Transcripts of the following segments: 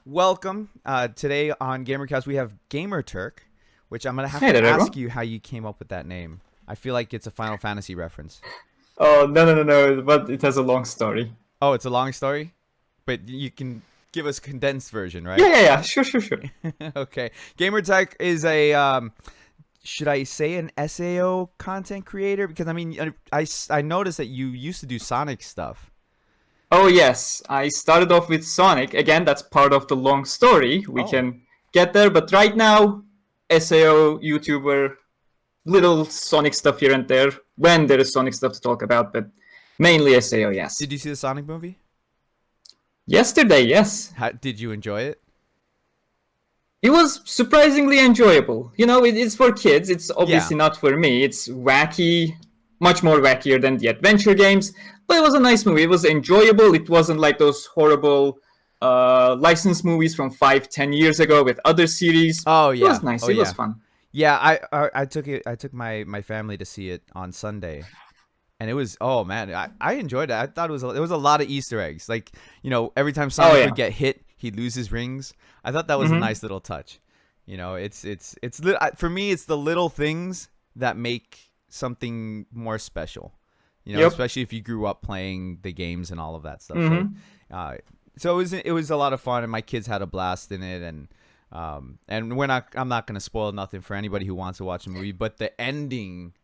welcome. Today on Gamerkast we have Gamerturk, which I'm gonna have Hey to there, everyone. ask you how you came up with that name. I feel like it's a Final Fantasy reference. Oh, no, but it has a long story. Oh, it's a long story, but you can give us a condensed version, Yeah, right? yeah, yeah, sure. Okay. Gamerturk is a should I say an SAO content creator? Because I mean, I noticed that you used to do Sonic stuff. Oh, yes, I started off with Sonic. Again, that's part of the long story. We Oh, can get there, but right now, SAO, YouTuber, little Sonic stuff here and there when there is Sonic stuff to talk about, but mainly SAO, yes. did you see the Sonic movie? Yesterday, yes. How, did you enjoy it? It was surprisingly enjoyable. It's for kids. It's Yeah. obviously not for me. It's wacky, much more wackier than the adventure games. But it was a nice movie. It was enjoyable. It wasn't like those horrible licensed movies from 5, 10 years ago with other series. Oh It was yeah. nice. Oh It was yeah. fun. Yeah, I took it. I took my family to see it on Sunday, and it was oh man, I enjoyed it. I thought it was a lot of Easter eggs. Like every time Oh Sonic would yeah. get hit, he'd lose his rings. I thought that was a hmm nice little touch. For me, it's the little things that make something more special. Yep. Especially if you grew up playing the games and all of that stuff. hmm Uh, so it was a lot of fun, and my kids had a blast in it, and I'm not gonna spoil nothing for anybody who wants to watch the movie, but the ending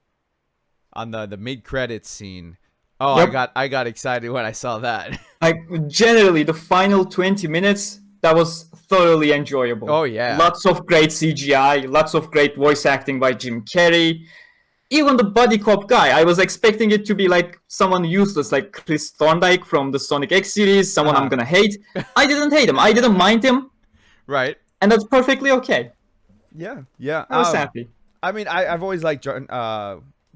on the mid credits scene. Oh, I Yep. got I got excited when I saw that. Like generally, the final 20 minutes that was thoroughly Oh enjoyable. yeah. Lots of great CGI, lots of great voice acting by Jim Carrey. Even the buddy cop guy, I was expecting it to be like someone useless, like Chris Thorndike from the Sonic X series, someone I'm Uh-huh. gonna hate. I didn't hate him. I didn't mind him, Right. and that's perfectly okay. Yeah. Yeah. I was happy. I mean, I've always liked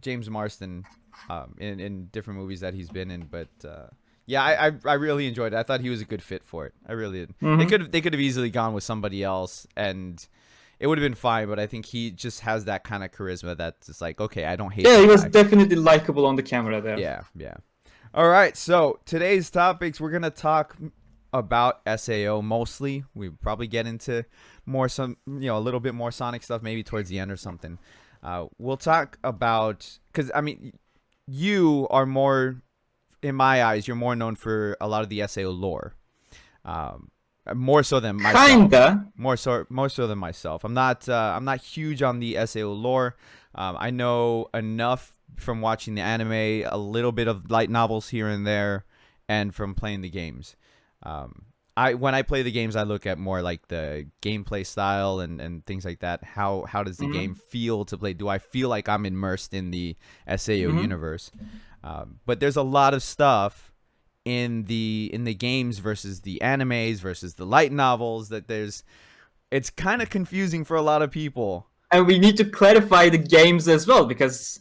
James Marsden, in different movies that he's been in, but yeah, I really enjoyed it. I thought he was a good fit for it. I really did. hmm They could have easily gone with somebody else, and it would have been fine. But I think he just has that kind of charisma that's just like, okay, I don't hate Yeah, this he was guy. definitely likable on the camera there. Yeah, yeah. All right, so today's topics we're gonna talk about SAO mostly. We probably get into a little bit more Sonic stuff maybe towards the end or something. We'll talk about because I mean, you are more, in my eyes, you're more known for a lot of the SAO lore, um, more so than myself. Kinda. More so than myself. I'm not huge on the SAO lore. I know enough from watching the anime, a little bit of light novels here and there, and from playing the games. Um, when I play the games, I look at more like the gameplay style and things like that. How does the game hmm feel to play? Do I feel like I'm immersed in the SAO hmm universe? But there's a lot of stuff in the games versus the animes versus the light novels that it's kind of confusing for a lot of people. And we need to clarify the games as well because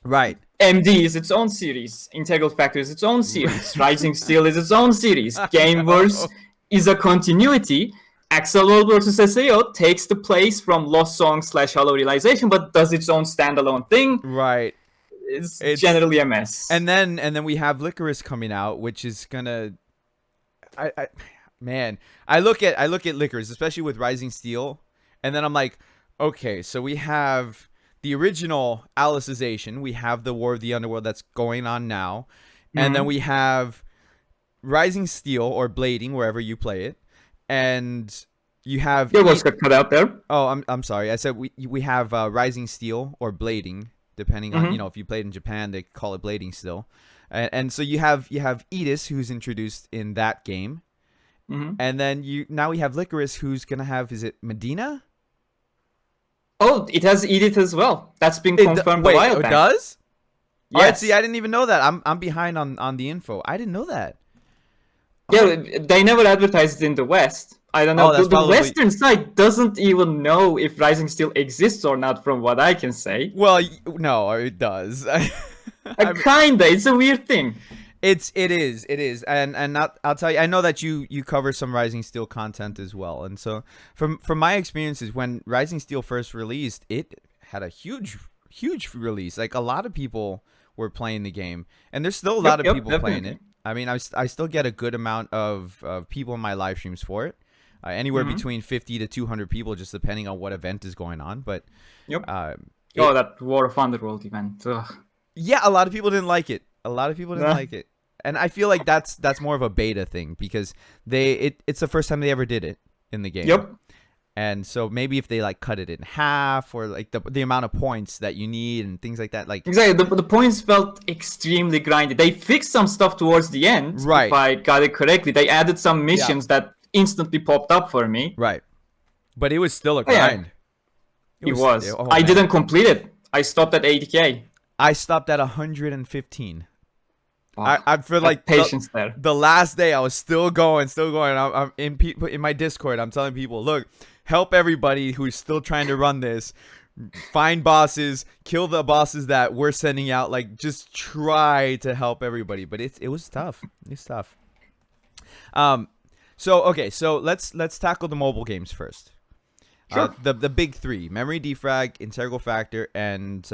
Right. MD is its own series. Integral Factor is its own series. Rising Steel is its own series. I Gameverse know. is a continuity. Axel World vs. SAO takes the place from Lost Song / Hollow Realization, but does its own standalone thing. Right. It's It's generally a mess. and then we have Licorice coming out, which is gonna I man, I look at Licorice, especially with Rising Steel, and then I'm like, okay, so we have the original Alicization, we have the War of the Underworld that's going on now, and then hmm we have Rising Steel or Blading, wherever you play it, and you have Your voice got cut out there. oh, I'm sorry. I said we have Rising Steel or Blading, depending on hmm if you played in Japan, they call it Blading still, and so you have Edis, who's introduced in that game, hmm and then now we have Licorice, who's gonna have, is it Medina? Oh, it has Edith as well. That's been confirmed a Wait, while it back. does? All right, see, Yes. I didn't even know that. I'm behind on the info. I didn't know that. Oh, Yeah, they never advertised it in the West. I don't know. oh, The, that's the probably Western side doesn't even know if Rising still exists or not, from what I can say. well, no, it does. I mean, Kinda. It's a weird thing. it is, and not, I'll tell you. I know that you cover some Rising Steel content as well, and so from my experiences, when Rising Steel first released, it had a huge release. Like a lot of people were playing the game, and there's still a lot Yep, of yep, people playing it. definitely. I mean, I still get a good amount of people in my live streams for it. anywhere between 50 to 200 people, just depending on what event is going on. But Yep. uh, That War of Underworld event. Ugh. yeah, a lot of people didn't like it. A lot of people didn't Nah. like it, and I feel like that's more of a beta thing because it's the first time they ever did it in the game. Yep. And so maybe if they like cut it in half, or like the amount of points that you need and things like that, like Exactly. The points felt extremely grindy. They fixed some stuff towards the end, Right. if I got it correctly. They added some missions that instantly popped up for me. right, but it was still a yeah. grind. It was. Oh, I man. didn't complete it. I stopped at 80k. I stopped at 115. Wow. I for like patience there. the last day I was still going. I'm in my Discord. I'm telling people, look, help everybody who's still trying to run this. Find bosses, kill the bosses that we're sending out. Like, just try to help everybody. But it was tough. It's tough. So let's tackle the mobile games first. Sure. The big three: Memory Defrag, Integral Factor, and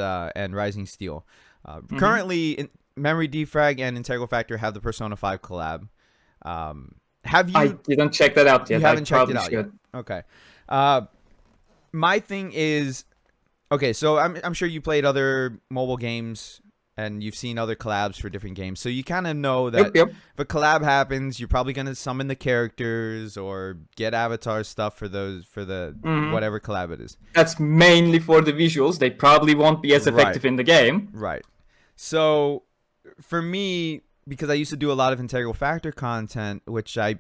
Rising Steel. Currently, Memory Defrag and Integral Factor have the Persona 5 collab. Have you? I didn't check that out yet. You haven't I checked it probably out should. yet. Okay. My thing is, okay. So I'm sure you played other mobile games and you've seen other collabs for different games. So you kind of know that Yep. if a collab happens, you're probably gonna summon the characters or get avatar stuff for the whatever collab it is. That's mainly for the visuals. They probably won't be as effective in the game. Right. So for me, because I used to do a lot of Integral Factor content, which I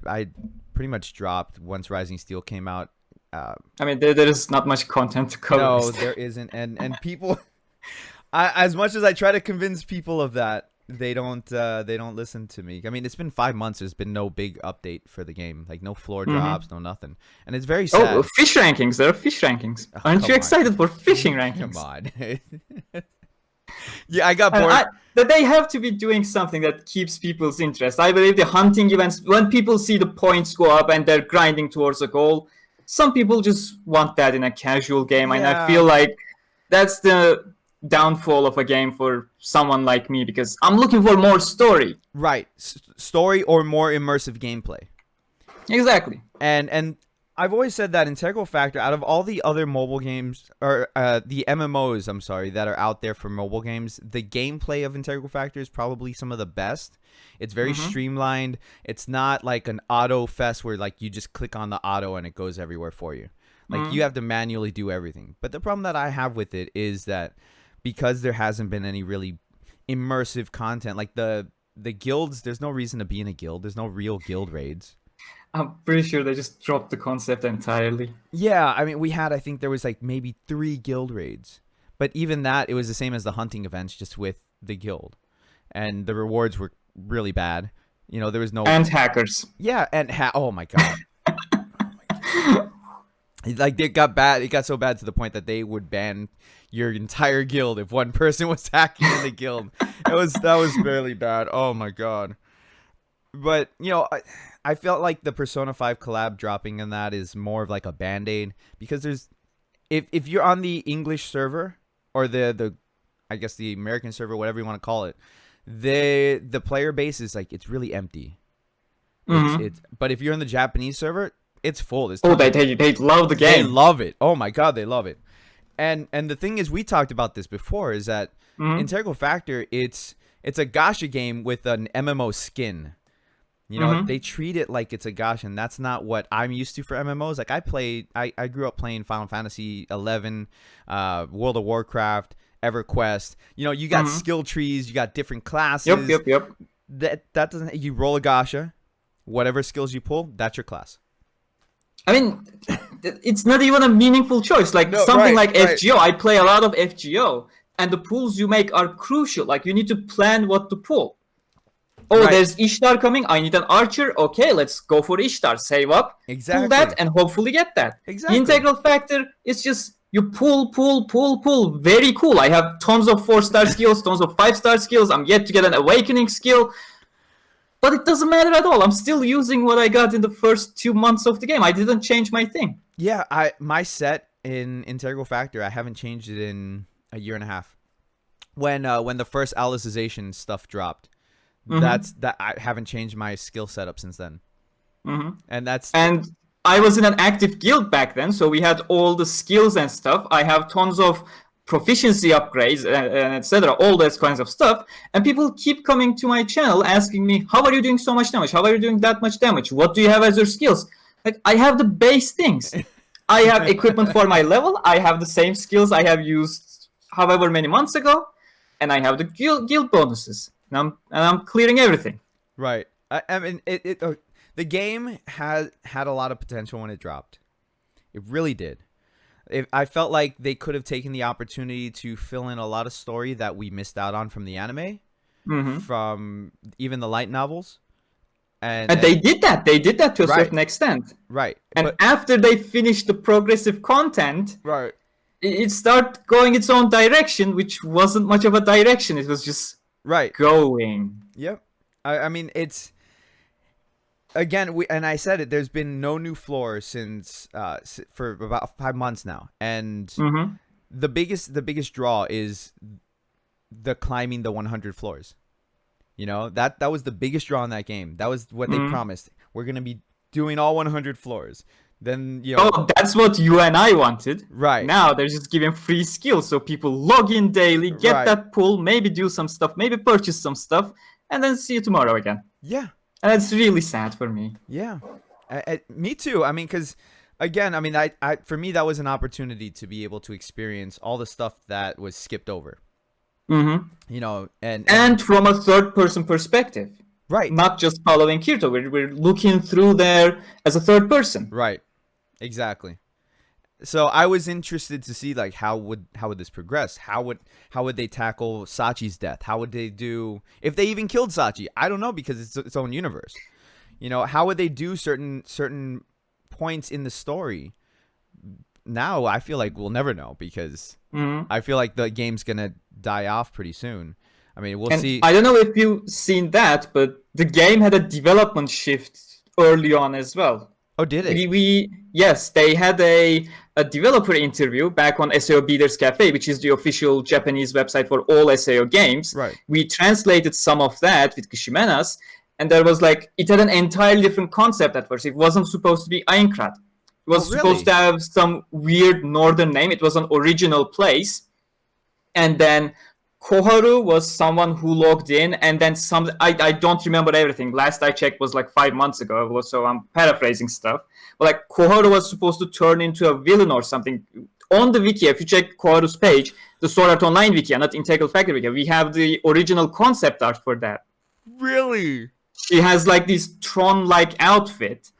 pretty much dropped once Rising Steel came out. I mean, there is not much content to cover. No, there isn't, and people, as much as I try to convince people of that, they don't listen to me. I mean, it's been 5 months. There's been no big update for the game, like no floor drops, no nothing, and it's very sad. Oh, fish rankings. There are fish rankings. Aren't you excited for fishing rankings? Come on. Yeah, I got bored. That they have to be doing something that keeps people's interest. I believe the hunting events, when people see the points go up and they're grinding towards a goal, some people just want that in a casual game, and I feel like that's the downfall of a game for someone like me, because I'm looking for more story. Right, story or more immersive gameplay. Exactly. And I've always said that Integral Factor, out of all the other mobile games, or the MMOs, I'm sorry, that are out there for mobile games, the gameplay of Integral Factor is probably some of the best. It's very streamlined. It's not like an auto fest where like you just click on the auto and it goes everywhere for you. Like you have to manually do everything. But the problem that I have with it is that because there hasn't been any really immersive content, like the guilds, there's no reason to be in a guild. There's no real guild raids. I'm pretty sure they just dropped the concept entirely. Yeah, I mean, I think there was like maybe 3 guild raids. But even that, it was the same as the hunting events, just with the guild. And the rewards were really bad. You know, there was no... And hackers. Yeah, and... Oh, my God. Like, it got bad. It got so bad to the point that they would ban your entire guild if one person was hacking in the guild. That was really bad. Oh, my God. But, you know... I felt like the Persona 5 collab dropping in that is more of like a band-aid, because there's if you're on the English server or the I guess the American server, whatever you want to call it, the player base is like, it's really empty. It's but if you're in the Japanese server, it's full. There's They love the game. They love it. Oh my God, they love it. And the thing is, we talked about this before, is that Integral Factor, it's a gacha game with an MMO skin. You know, they treat it like it's a gacha, and that's not what I'm used to for MMOs. Like, I grew up playing Final Fantasy 11, World of Warcraft, EverQuest. You know, you got skill trees, you got different classes. Yep. That doesn't. You roll a gacha, whatever skills you pull, that's your class. I mean, it's not even a meaningful choice. Like something like FGO. I play a lot of FGO, and the pulls you make are crucial. Like, you need to plan what to pull. Oh, there's Ishtar coming. I need an archer. Okay, let's go for Ishtar. Save up, pull that, and hopefully get that. Exactly. Integral Factor is just you pull. Very cool. I have tons of 4-star skills, tons of 5-star skills. I'm yet to get an awakening skill. But it doesn't matter at all. I'm still using what I got in the first 2 months of the game. I didn't change my thing. Yeah, my set in Integral Factor, I haven't changed it in a year and a half. When the first Alicization stuff dropped. That I haven't changed my skill setup since then. And I was in an active guild back then, so we had all the skills and stuff. I have tons of proficiency upgrades and etc. All those kinds of stuff. And people keep coming to my channel asking me, "How are you doing so much damage? How are you doing that much damage? What do you have as your skills?" Like, I have the base things. I have equipment for my level. I have the same skills I have used however many months ago, and I have the guild bonuses. And I'm clearing everything. Right. I mean, the game had a lot of potential when it dropped. It really did. I felt like they could have taken the opportunity to fill in a lot of story that we missed out on from the anime, from even the light novels. And they did that. They did that to a certain extent. Right. And after they finished the progressive content, right, it started going its own direction, which wasn't much of a direction. It was just going. Yep. I mean, it's again, and I said it. There's been no new floors since for about 5 months now, and the biggest draw is the climbing the 100 floors. You know, that was the biggest draw in that game. That was what they promised. We're gonna be doing all 100 floors. Then that's what you and I wanted. Right. Now they're just giving free skills, so people log in daily, get that pull, maybe do some stuff, maybe purchase some stuff, and then see you tomorrow again. Yeah. And it's really sad for me. Yeah. Me too. I mean, because again, I mean, I for me that was an opportunity to be able to experience all the stuff that was skipped over. You know, and from a third-person perspective. Right. Not just following Kirito. We're looking through there as a third person. Right. Exactly. So I was interested to see like how would this progress? How would they tackle Sachi's death? How would they do if they even killed Sachi? I don't know because it's its own universe. You know, how would they do certain points in the story? Now I feel like we'll never know because I feel like the game's gonna die off pretty soon. I mean, we'll see. I don't know if you've seen that, but the game had a development shift early on as well. Oh, did it? Yes, they had a developer interview back on SAO Beaters Cafe, which is the official Japanese website for all SAO games. Right. We translated some of that with Kishimenas, and there was like, it had an entirely different concept at first. It wasn't supposed to be Aincrad. It was supposed to have some weird northern name. It was an original place. And then Koharu was someone who logged in, and then I don't remember everything. Last I checked was like 5 months ago, so I'm paraphrasing stuff. But like Koharu was supposed to turn into a villain or something. On the wiki, if you check Koharu's page, the Sword Art Online wiki, not Integral Factory wiki, we have the original concept art for that. Really? She has like this Tron-like outfit.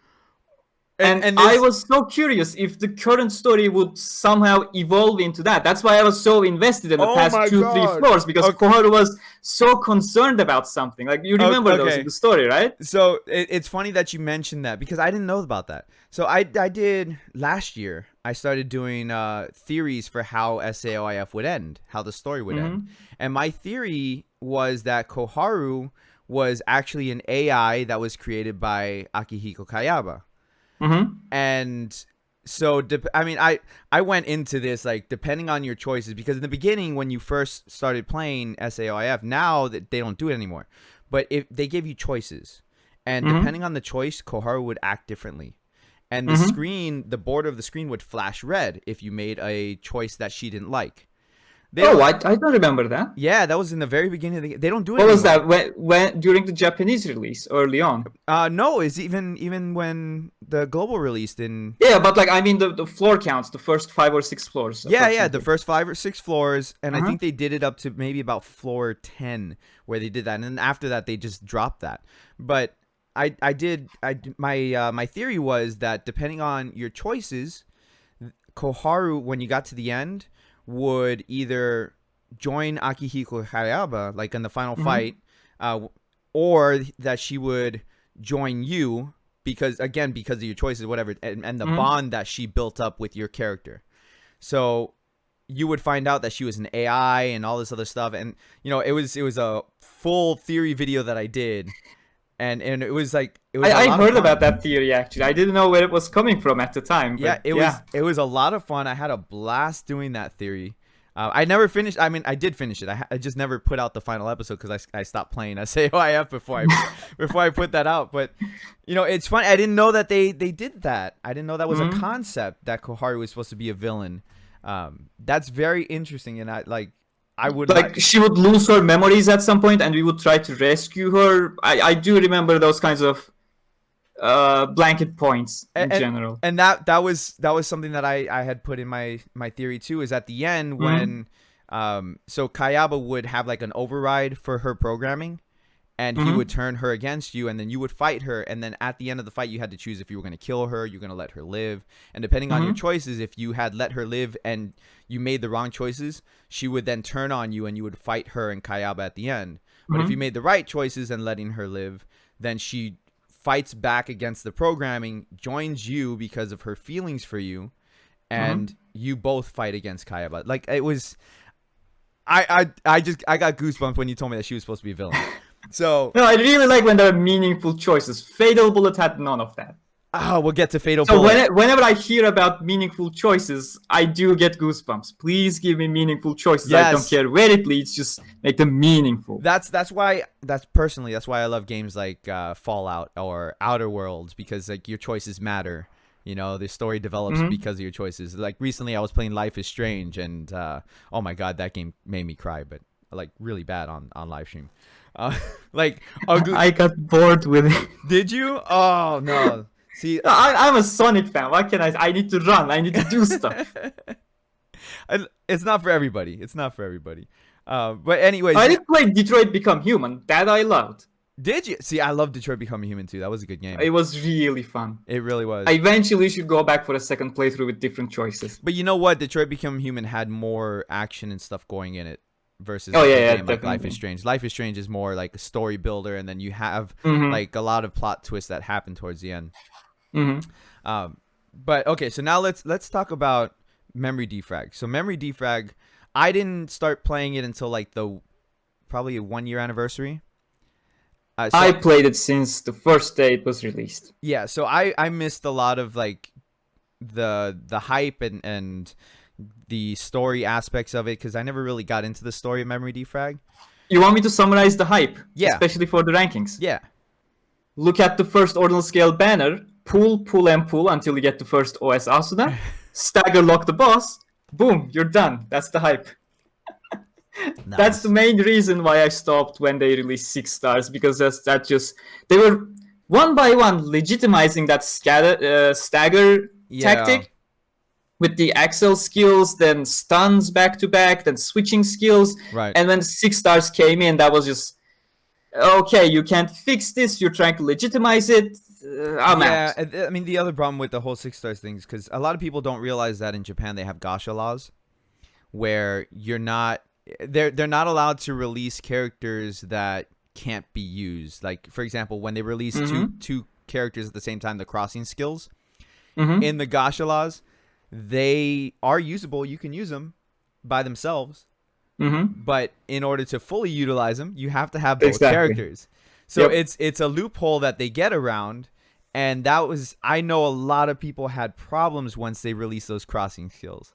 And I was so curious if the current story would somehow evolve into that. That's why I was so invested in the past 2-3 floors, because Koharu was so concerned about something. Like, you remember those in the story, right? So it's funny that you mentioned that because I didn't know about that. So I did last year. I started doing theories for how SAOIF would end, how the story would end. And my theory was that Koharu was actually an AI that was created by Akihiko Kayaba. And so, I mean, I went into this like depending on your choices, because in the beginning when you first started playing SAOIF, now that they don't do it anymore, but if they gave you choices, and depending on the choice, Koharu would act differently, and the screen, the border of the screen would flash red if you made a choice that she didn't like. I don't remember that. Yeah, that was in the very beginning of the game. They don't do it What anymore. was that? When during the Japanese release early on? No, it's even when the global released in. Yeah, but like I mean the floor counts, the first 5 or 6 floors. Yeah, the first 5 or 6 floors, and I think they did it up to maybe about floor 10 where they did that, and then after that they just dropped that. But my theory was that depending on your choices, Koharu, when you got to the end, would either join Akihiko Hayaba, like in the final fight, or that she would join you because of your choices, whatever, and the bond that she built up with your character. So you would find out that she was an AI and all this other stuff, and you know it was a full theory video that I did. And it was like I heard about that theory actually. I didn't know where it was coming from at the time. But it was a lot of fun. I had a blast doing that theory. I never finished. I mean, I did finish it. I just never put out the final episode because I stopped playing SAOIF before I put that out. But it's funny. I didn't know that they did that. I didn't know that was a concept that Koharu was supposed to be a villain. That's very interesting, and I would she would lose her memories at some point, and we would try to rescue her. I do remember those kinds of blanket points in general. And that was something that I had put in my theory too, is at the end when so Kayaba would have like an override for her programming, and he would turn her against you, and then you would fight her, and then at the end of the fight you had to choose if you were going to kill her, you're going to let her live, and depending on your choices, if you had let her live and you made the wrong choices, she would then turn on you and you would fight her and Kayaba at the end. But if you made the right choices and letting her live, then she fights back against the programming, joins you because of her feelings for you, and you both fight against Kayaba. Like, it was, I got goosebumps when you told me that she was supposed to be a villain. So no, I really like when there are meaningful choices. Fatal Bullet had none of that. Oh, we'll get to Fatal So Bullet. whenever I hear about meaningful choices, I do get goosebumps. Please give me meaningful choices. Yes. I don't care where it leads, just make them meaningful. That's why I love games like Fallout or Outer Worlds, because like your choices matter. The story develops because of your choices. Like recently I was playing Life is Strange, and oh my god, that game made me cry, but like really bad on live stream. I got bored with it. Did you? Oh no. See, I'm a Sonic fan. What can I need to run. I need to do stuff. It's not for everybody. But anyways, I did play Detroit Become Human. That I loved. Did you? See, I love Detroit Become Human too. That was a good game. It was really fun. It really was. I eventually should go back for a second playthrough with different choices. But you know what? Detroit Become Human had more action and stuff going in it versus a game definitely. like Life is Strange. Life is Strange is more like a story builder, and then you have like a lot of plot twists that happen towards the end. But okay, so now let's talk about Memory Defrag. So Memory Defrag, I didn't start playing it until like probably a 1 year anniversary. So, I played it since the first day it was released. Yeah, so I missed a lot of like the hype and the story aspects of it, because I never really got into the story of Memory Defrag. You want me to summarize the hype? Yeah. Especially for the rankings? Yeah. Look at the first ordinal scale banner. Pull and pull until you get the first OS Asuna. Stagger lock the boss. Boom, you're done. That's the hype. Nice. That's the main reason why I stopped when they released 6 stars, because they were one by one legitimizing that stagger tactic with the Axel skills, then stuns back to back, then switching skills. Right. And when 6 stars came in, that was just, okay, you can't fix this. You're trying to legitimize it. I'm out. I mean, the other problem with the whole 6 stars thing is because a lot of people don't realize that in Japan they have gacha laws, where they're not allowed to release characters that can't be used. Like, for example, when they release two characters at the same time, the crossing skills in the gacha laws, they are usable. You can use them by themselves, but in order to fully utilize them, you have to have both characters. So it's a loophole that they get around, and I know a lot of people had problems once they released those crossing skills.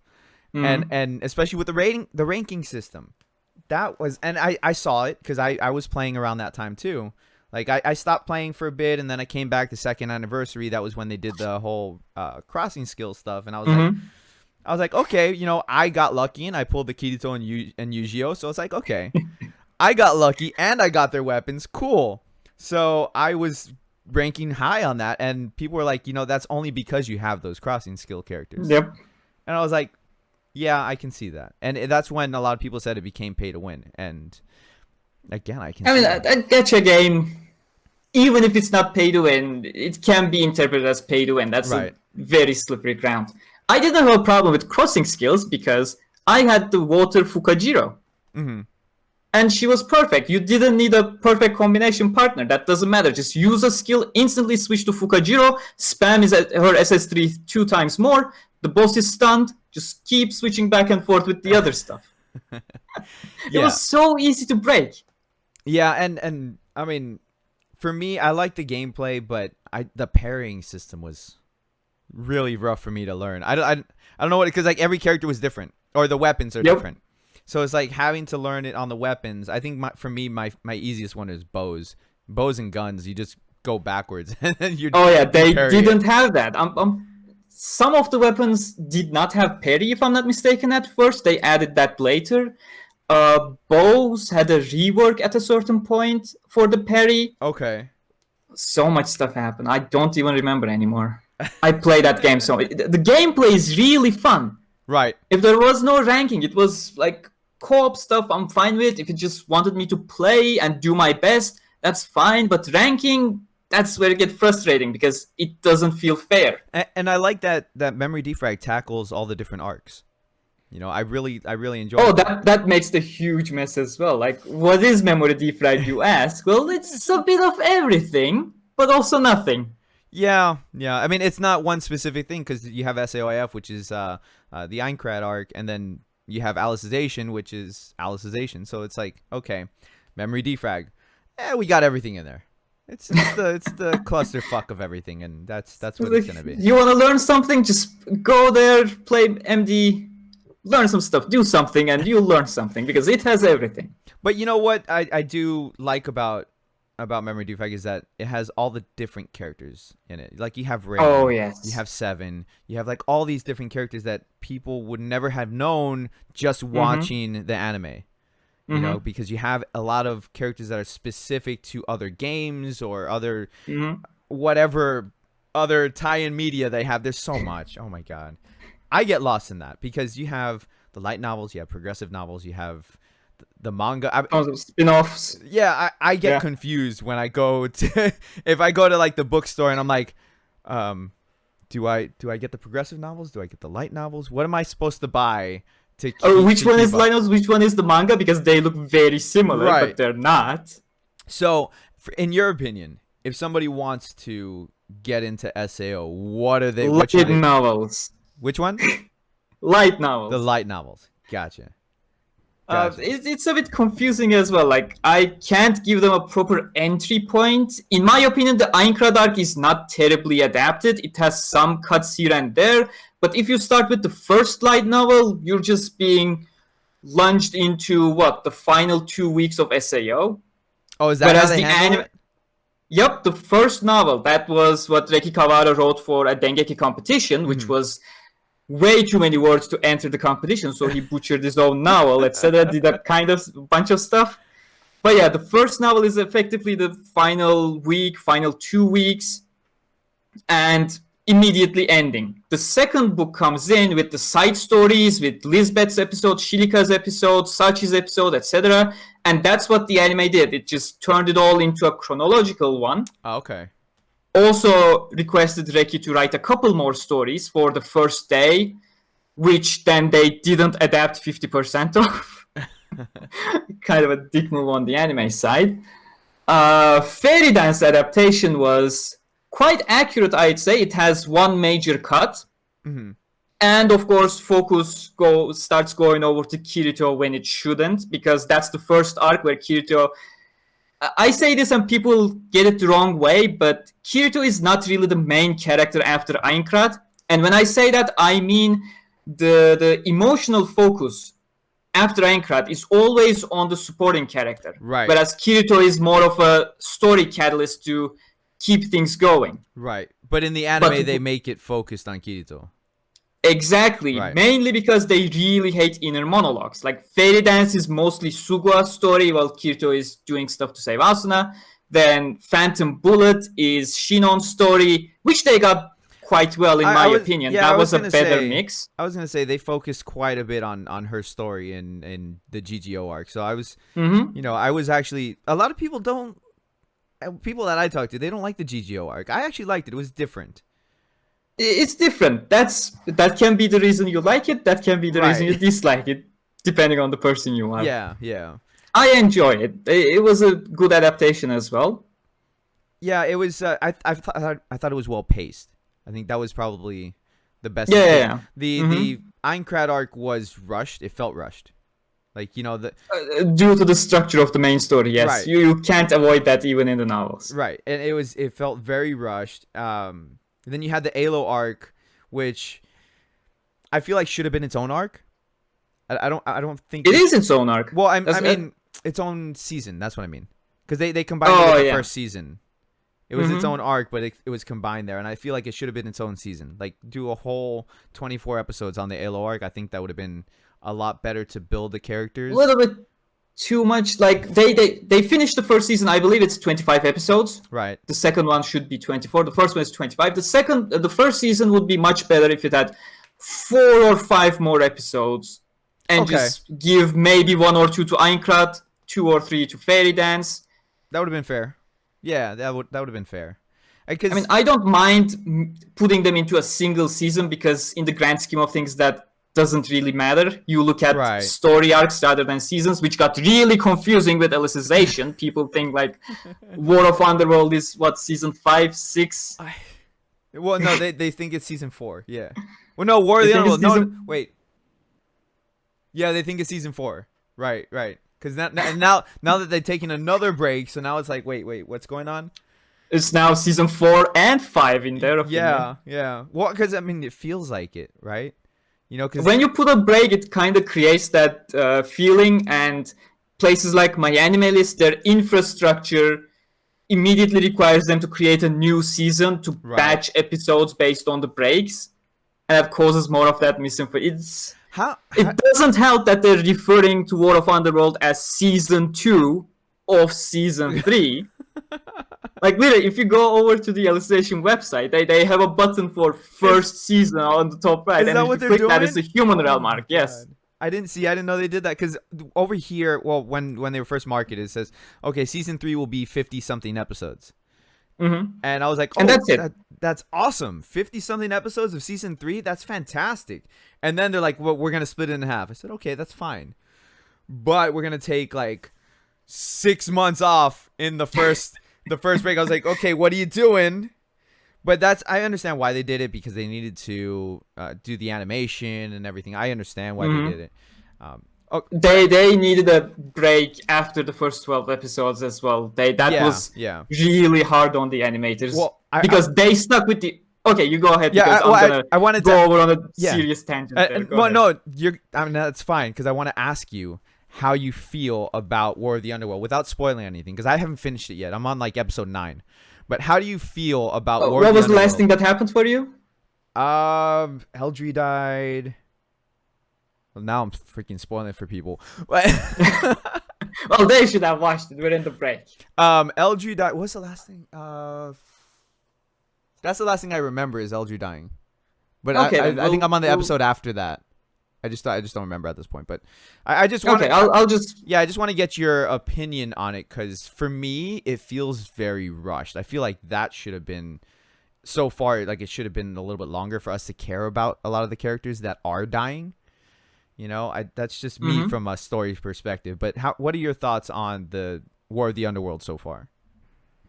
And especially with the ranking system, and I saw it because I was playing around that time too. Like I stopped playing for a bit, and then I came back the second anniversary. That was when they did the whole crossing skill stuff, and I was like, okay, I got lucky and I pulled the Kirito and Yu-Gi-Oh, so it's like, okay, I got lucky and I got their weapons, cool. So I was ranking high on that, and people were like, that's only because you have those crossing skill characters. Yep. And I was like, yeah, I can see that. And that's when a lot of people said it became pay to win. And again, I mean, a gacha game, even if it's not pay to win, it can be interpreted as pay to win. That's a very slippery ground. I didn't have a problem with crossing skills because I had the water Fukajiro. And she was perfect. You didn't need a perfect combination partner. That doesn't matter. Just use a skill, instantly switch to Fukajiro, spam her SS3 2 times more. The boss is stunned. Just keep switching back and forth with the other stuff. It was so easy to break. Yeah, and I mean, for me, I like the gameplay, but the parrying system was really rough for me to learn. I don't know what, because like every character was different, or the weapons are different. So it's like having to learn it on the weapons. I think for me, my easiest one is bows and guns. You just go backwards and then Oh yeah, you they parry it. didn't have that. Some of the weapons did not have parry, if I'm not mistaken. At first, they added that later. Bows had a rework at a certain point for the parry. Okay. So much stuff happened. I don't even remember anymore. I play that game so the gameplay is really fun. Right. If there was no ranking, it was like co-op stuff. I'm fine with. If it just wanted me to play and do my best, that's fine. But ranking, that's where it gets frustrating because it doesn't feel fair. And I like that memory defrag tackles all the different arcs. You know, I really enjoy. Oh, that makes the huge mess as well. Like, what is memory defrag, you ask? Well, it's a bit of everything, but also nothing. Yeah. I mean, it's not one specific thing because you have SAOIF, which is the Einkrad arc, and then you have Alicization, which is Alicization. So it's like, okay, memory defrag. We got everything in there. It's the clusterfuck of everything, and that's what it's gonna be. You want to learn something? Just go there, play MD, learn some stuff, do something, and you'll learn something because it has everything. But you know what I do like about Memory Defect is that it has all the different characters in it. Like you have Ray, Oh yes, you have Seven, you have like all these different characters that people would never have known just watching the anime. You know, because you have a lot of characters that are specific to other games or other whatever other tie-in media they have. There's so much. Oh my god. I get lost in that because you have the light novels, you have progressive novels, you have the manga. Spin-offs. Yeah, I get confused when I go to if I go to like the bookstore and I'm like, do I get the progressive novels? Do I get the light novels? What am I supposed to buy to keep, which one is light novels? Which one is the manga? Because they look very similar, but they're not. So, in your opinion, if somebody wants to get into SAO, what are they? Light novels. Which one? Light novels. The light novels. Gotcha. It's a bit confusing as well. Like, I can't give them a proper entry point. In my opinion, the Einkrad arc is not terribly adapted. It has some cuts here and there. But if you start with the first light novel, you're just being lunged into, the final 2 weeks of SAO. Oh, is that how they handle it? Yep, the first novel. That was what Reki Kawara wrote for a Dengeki competition, which was way too many words to enter the competition, so he butchered his own novel, etc. Did a kind of bunch of stuff. But yeah, the first novel is effectively the final week, final 2 weeks, and immediately ending. The second book comes in with the side stories, with Lisbeth's episode, Shilika's episode, Sachi's episode, etc. And that's what the anime did. It just turned it all into a chronological one. Oh, okay. Also requested Reki to write a couple more stories for the first day, which then they didn't adapt 50% of. Kind of a dick move on the anime side. Fairy Dance adaptation was quite accurate, I'd say. It has one major cut. And of course, focus starts going over to Kirito when it shouldn't, because that's the first arc where Kirito... I say this and people get it the wrong way, but Kirito is not really the main character after Einkrad. And when I say that, I mean the emotional focus after Einkrad is always on the supporting character. Right. Whereas Kirito is more of a story catalyst to keep things going. Right. But in the anime, they make it focused on Kirito. Exactly. Right. Mainly because they really hate inner monologues. Like, Fairy Dance is mostly Sugua's story, while Kirito is doing stuff to save Asuna. Then Phantom Bullet is Shinon's story, which they got quite well, in my opinion. Yeah, that was a better mix. I was going to say they focused quite a bit on her story in the GGO arc. So I was, I was actually... A lot of people don't... People that I talk to, they don't like the GGO arc. I actually liked it. It was different. It's different. That can be the reason you like it. That can be the reason you dislike it, depending on the person you are. Yeah. I enjoy it. It was a good adaptation as well. Yeah, it was. I thought it was well paced. I think that was probably the best. Yeah. The Einkrad arc was rushed. It felt rushed. Like, due to the structure of the main story. Yes, right. You can't avoid that even in the novels. Right, and it felt very rushed. Then you had the Alo arc, which I feel like should have been its own arc. I don't think It is its own arc. Well, I That's- mean its own season. That's what I mean. Because they combined it Oh, with the yeah. first season. It was its Mhm. own arc, but it was combined there, and I feel like it should have been its own season. Like do a whole 24 episodes on the Halo arc. I think that would have been a lot better to build the a characters. little bit too much. Like they finished the first season. I believe it's 25 episodes. Right. The second one should be 24. The first one is 25. The first season would be much better if it had 4 or 5 more episodes, and Okay. just give maybe 1 or 2 to Aincrad, 2 or 3 to Fairy Dance. That would have been fair. Yeah, that would have been fair. Because I mean, I don't mind putting them into a single season because in the grand scheme of things, that doesn't really matter. You look at Right. story arcs rather than seasons, which got really confusing with Alicization. People think like War of Underworld is what, season 5, 6? well, no, they think it's season 4. Yeah. Well, no, War of They the think it's Underworld. No, season- wait. Yeah, they think it's season 4. Right. Because now that they've taken another break, so now it's like, wait, what's going on? It's now season 4 and 5 in their opinion. Yeah. Well, because I mean, it feels like it, right? You know, because When you put a break, it kind of creates that feeling, and places like My Anime List, their infrastructure immediately requires them to create a new season to Right. batch episodes based on the breaks, and that causes more of that misinformation. It doesn't help that they're referring to War of Underworld as season 2 of season 3. Like literally, if you go over to the Alicization website, they have a button for first season on the top right, Is and that if what you they're click doing? that, it's the human Oh realm my arc. Yes. God. I didn't know they did that because over here, well, when they were first marketed, it says, okay, season 3 will be 50 something episodes, Mm-hmm. and I was like, oh, And that's it. That's awesome, 50 something episodes of season 3. That's fantastic. And then they're like, well, we're gonna split it in half. I said, okay, that's fine, but we're gonna take like 6 months off in the first break. I was like, okay, what are you doing? But I understand why they did it, because they needed to do the animation and everything. I understand why Mhm. they did it. They needed a break after the first 12 episodes as well. That was yeah. really hard on the animators, Well, because they stuck with the. Okay, you go ahead, Yeah, because I'm gonna I wanted go to. over on a Yeah. serious tangent there. Go Well, ahead. no, I mean, that's fine, because I want to ask you how you feel about War of the Underworld without spoiling anything, because I haven't finished it yet. I'm on like episode 9. But how do you feel about War What of the was the last thing Underworld? that happened for you? Eldry died. Well, now I'm freaking spoiling it for people. But Well, they should have watched it. We're in the break. Eldry died. What's the last thing? That's the last thing I remember is Eldry dying. But Okay, I then think I'm on the we'll- episode after that. I just don't remember at this point. But I just want Okay, I'll just. yeah, I just want to get your opinion on it, because for me, it feels very rushed. I feel like that should have been so far, like it should have been a little bit longer for us to care about a lot of the characters that are dying. You know, that's just me Mhm. from a story perspective. But what are your thoughts on the War of the Underworld so far?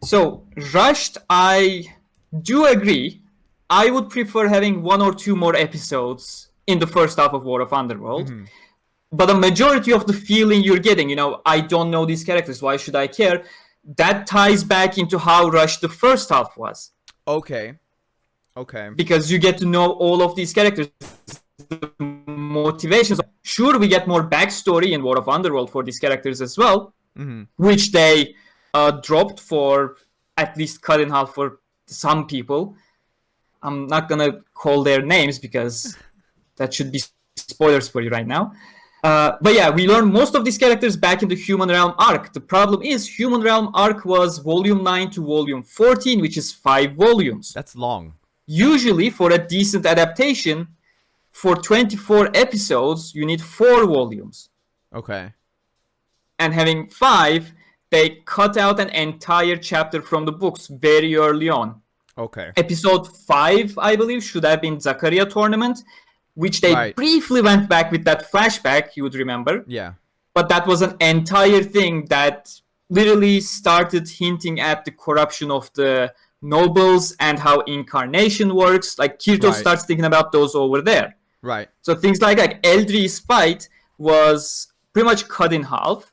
So, rushed, I do agree. I would prefer having 1 or 2 more episodes in the first half of War of Underworld. Mhm. But a majority of the feeling you're getting, I don't know these characters, why should I care? That ties back into how rushed the first half was. Okay. Because you get to know all of these characters, the motivations. Sure, we get more backstory in War of Underworld for these characters as well, Mm-hmm. which they dropped, for at least cut in half for some people. I'm not gonna call their names because that should be spoilers for you right now. But yeah, we learned most of these characters back in the Human Realm arc. The problem is Human Realm arc was volume 9 to volume 14, which is 5 volumes. That's long. Usually, for a decent adaptation, for 24 episodes, you need 4 volumes. Okay. And having 5, they cut out an entire chapter from the books very early on. Okay. Episode 5, I believe, should have been Zakaria Tournament, which they Right. briefly went back with that flashback, you would remember. Yeah. But that was an entire thing that literally started hinting at the corruption of the nobles and how incarnation works. Like, Kirito Right. starts thinking about those over there. Right. So things like Eldri's fight was pretty much cut in half.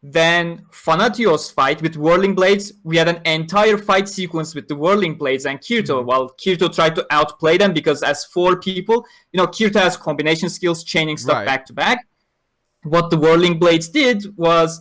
Then Fanatio's fight with Whirling Blades, we had an entire fight sequence with the Whirling Blades and Kirito, while Kirito tried to outplay them because as 4 people, Kirito has combination skills, chaining stuff Right. back to back. What the Whirling Blades did was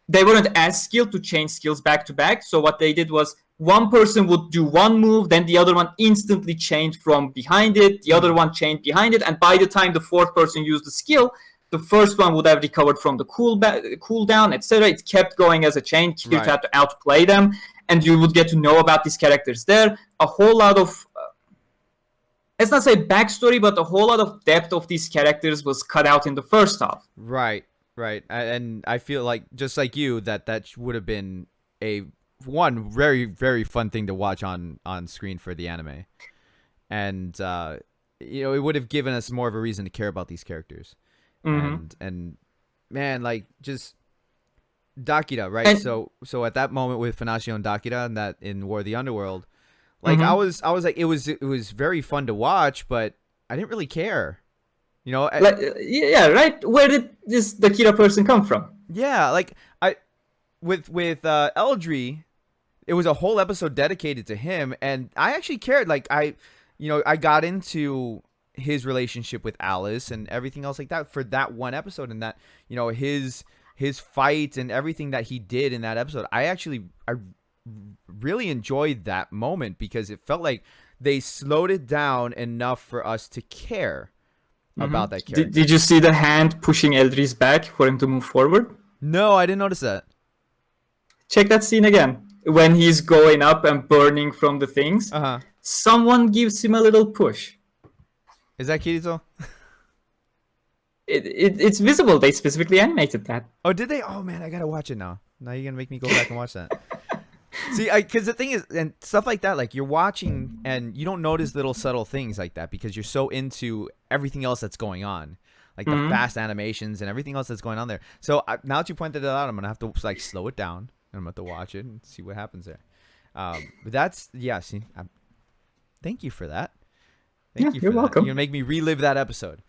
they weren't as skilled to chain skills back to back, so what they did was one person would do one move, then the other one instantly chained from behind it, the other one chained behind it, and by the time the 4th person used the skill, the first one would have recovered from the cooldown, etc. It kept going as a chain. Kirito had to outplay them, and you would get to know about these characters there. A whole lot of, let's not say backstory, but a whole lot of depth of these characters was cut out in the first half. Right. And I feel like, just like you, that would have been a very, very fun thing to watch on screen for the anime. And, it would have given us more of a reason to care about these characters. And man, like, just Dakira, right? And, so at that moment with Fanasio and Dakira and that in War of the Underworld, like I was like, it was very fun to watch, but I didn't really care, yeah, right. Where did this Dakira person come from? Yeah, like with Eldry, it was a whole episode dedicated to him, and I actually cared. Like I got into his relationship with Alice and everything else like that for that one episode, and that his fight and everything that he did in that episode. I really enjoyed that moment because it felt like they slowed it down enough for us to care about that character. Did you see the hand pushing Eldry's back for him to move forward? No, I didn't notice that. Check that scene again. When he's going up and burning from the things, someone gives him a little push. Is that Kirito? It's visible. They specifically animated that. Oh, did they? Oh man, I gotta watch it now. Now you're gonna make me go back and watch that. See, because the thing is, and stuff like that, like you're watching and you don't notice little subtle things like that because you're so into everything else that's going on, like the fast animations and everything else that's going on there. So now that you pointed it out, I'm gonna have to like slow it down and I'm gonna have to watch it and see what happens there. But that's See, thank you for that. Thank you. You're welcome. You're gonna make me relive that episode.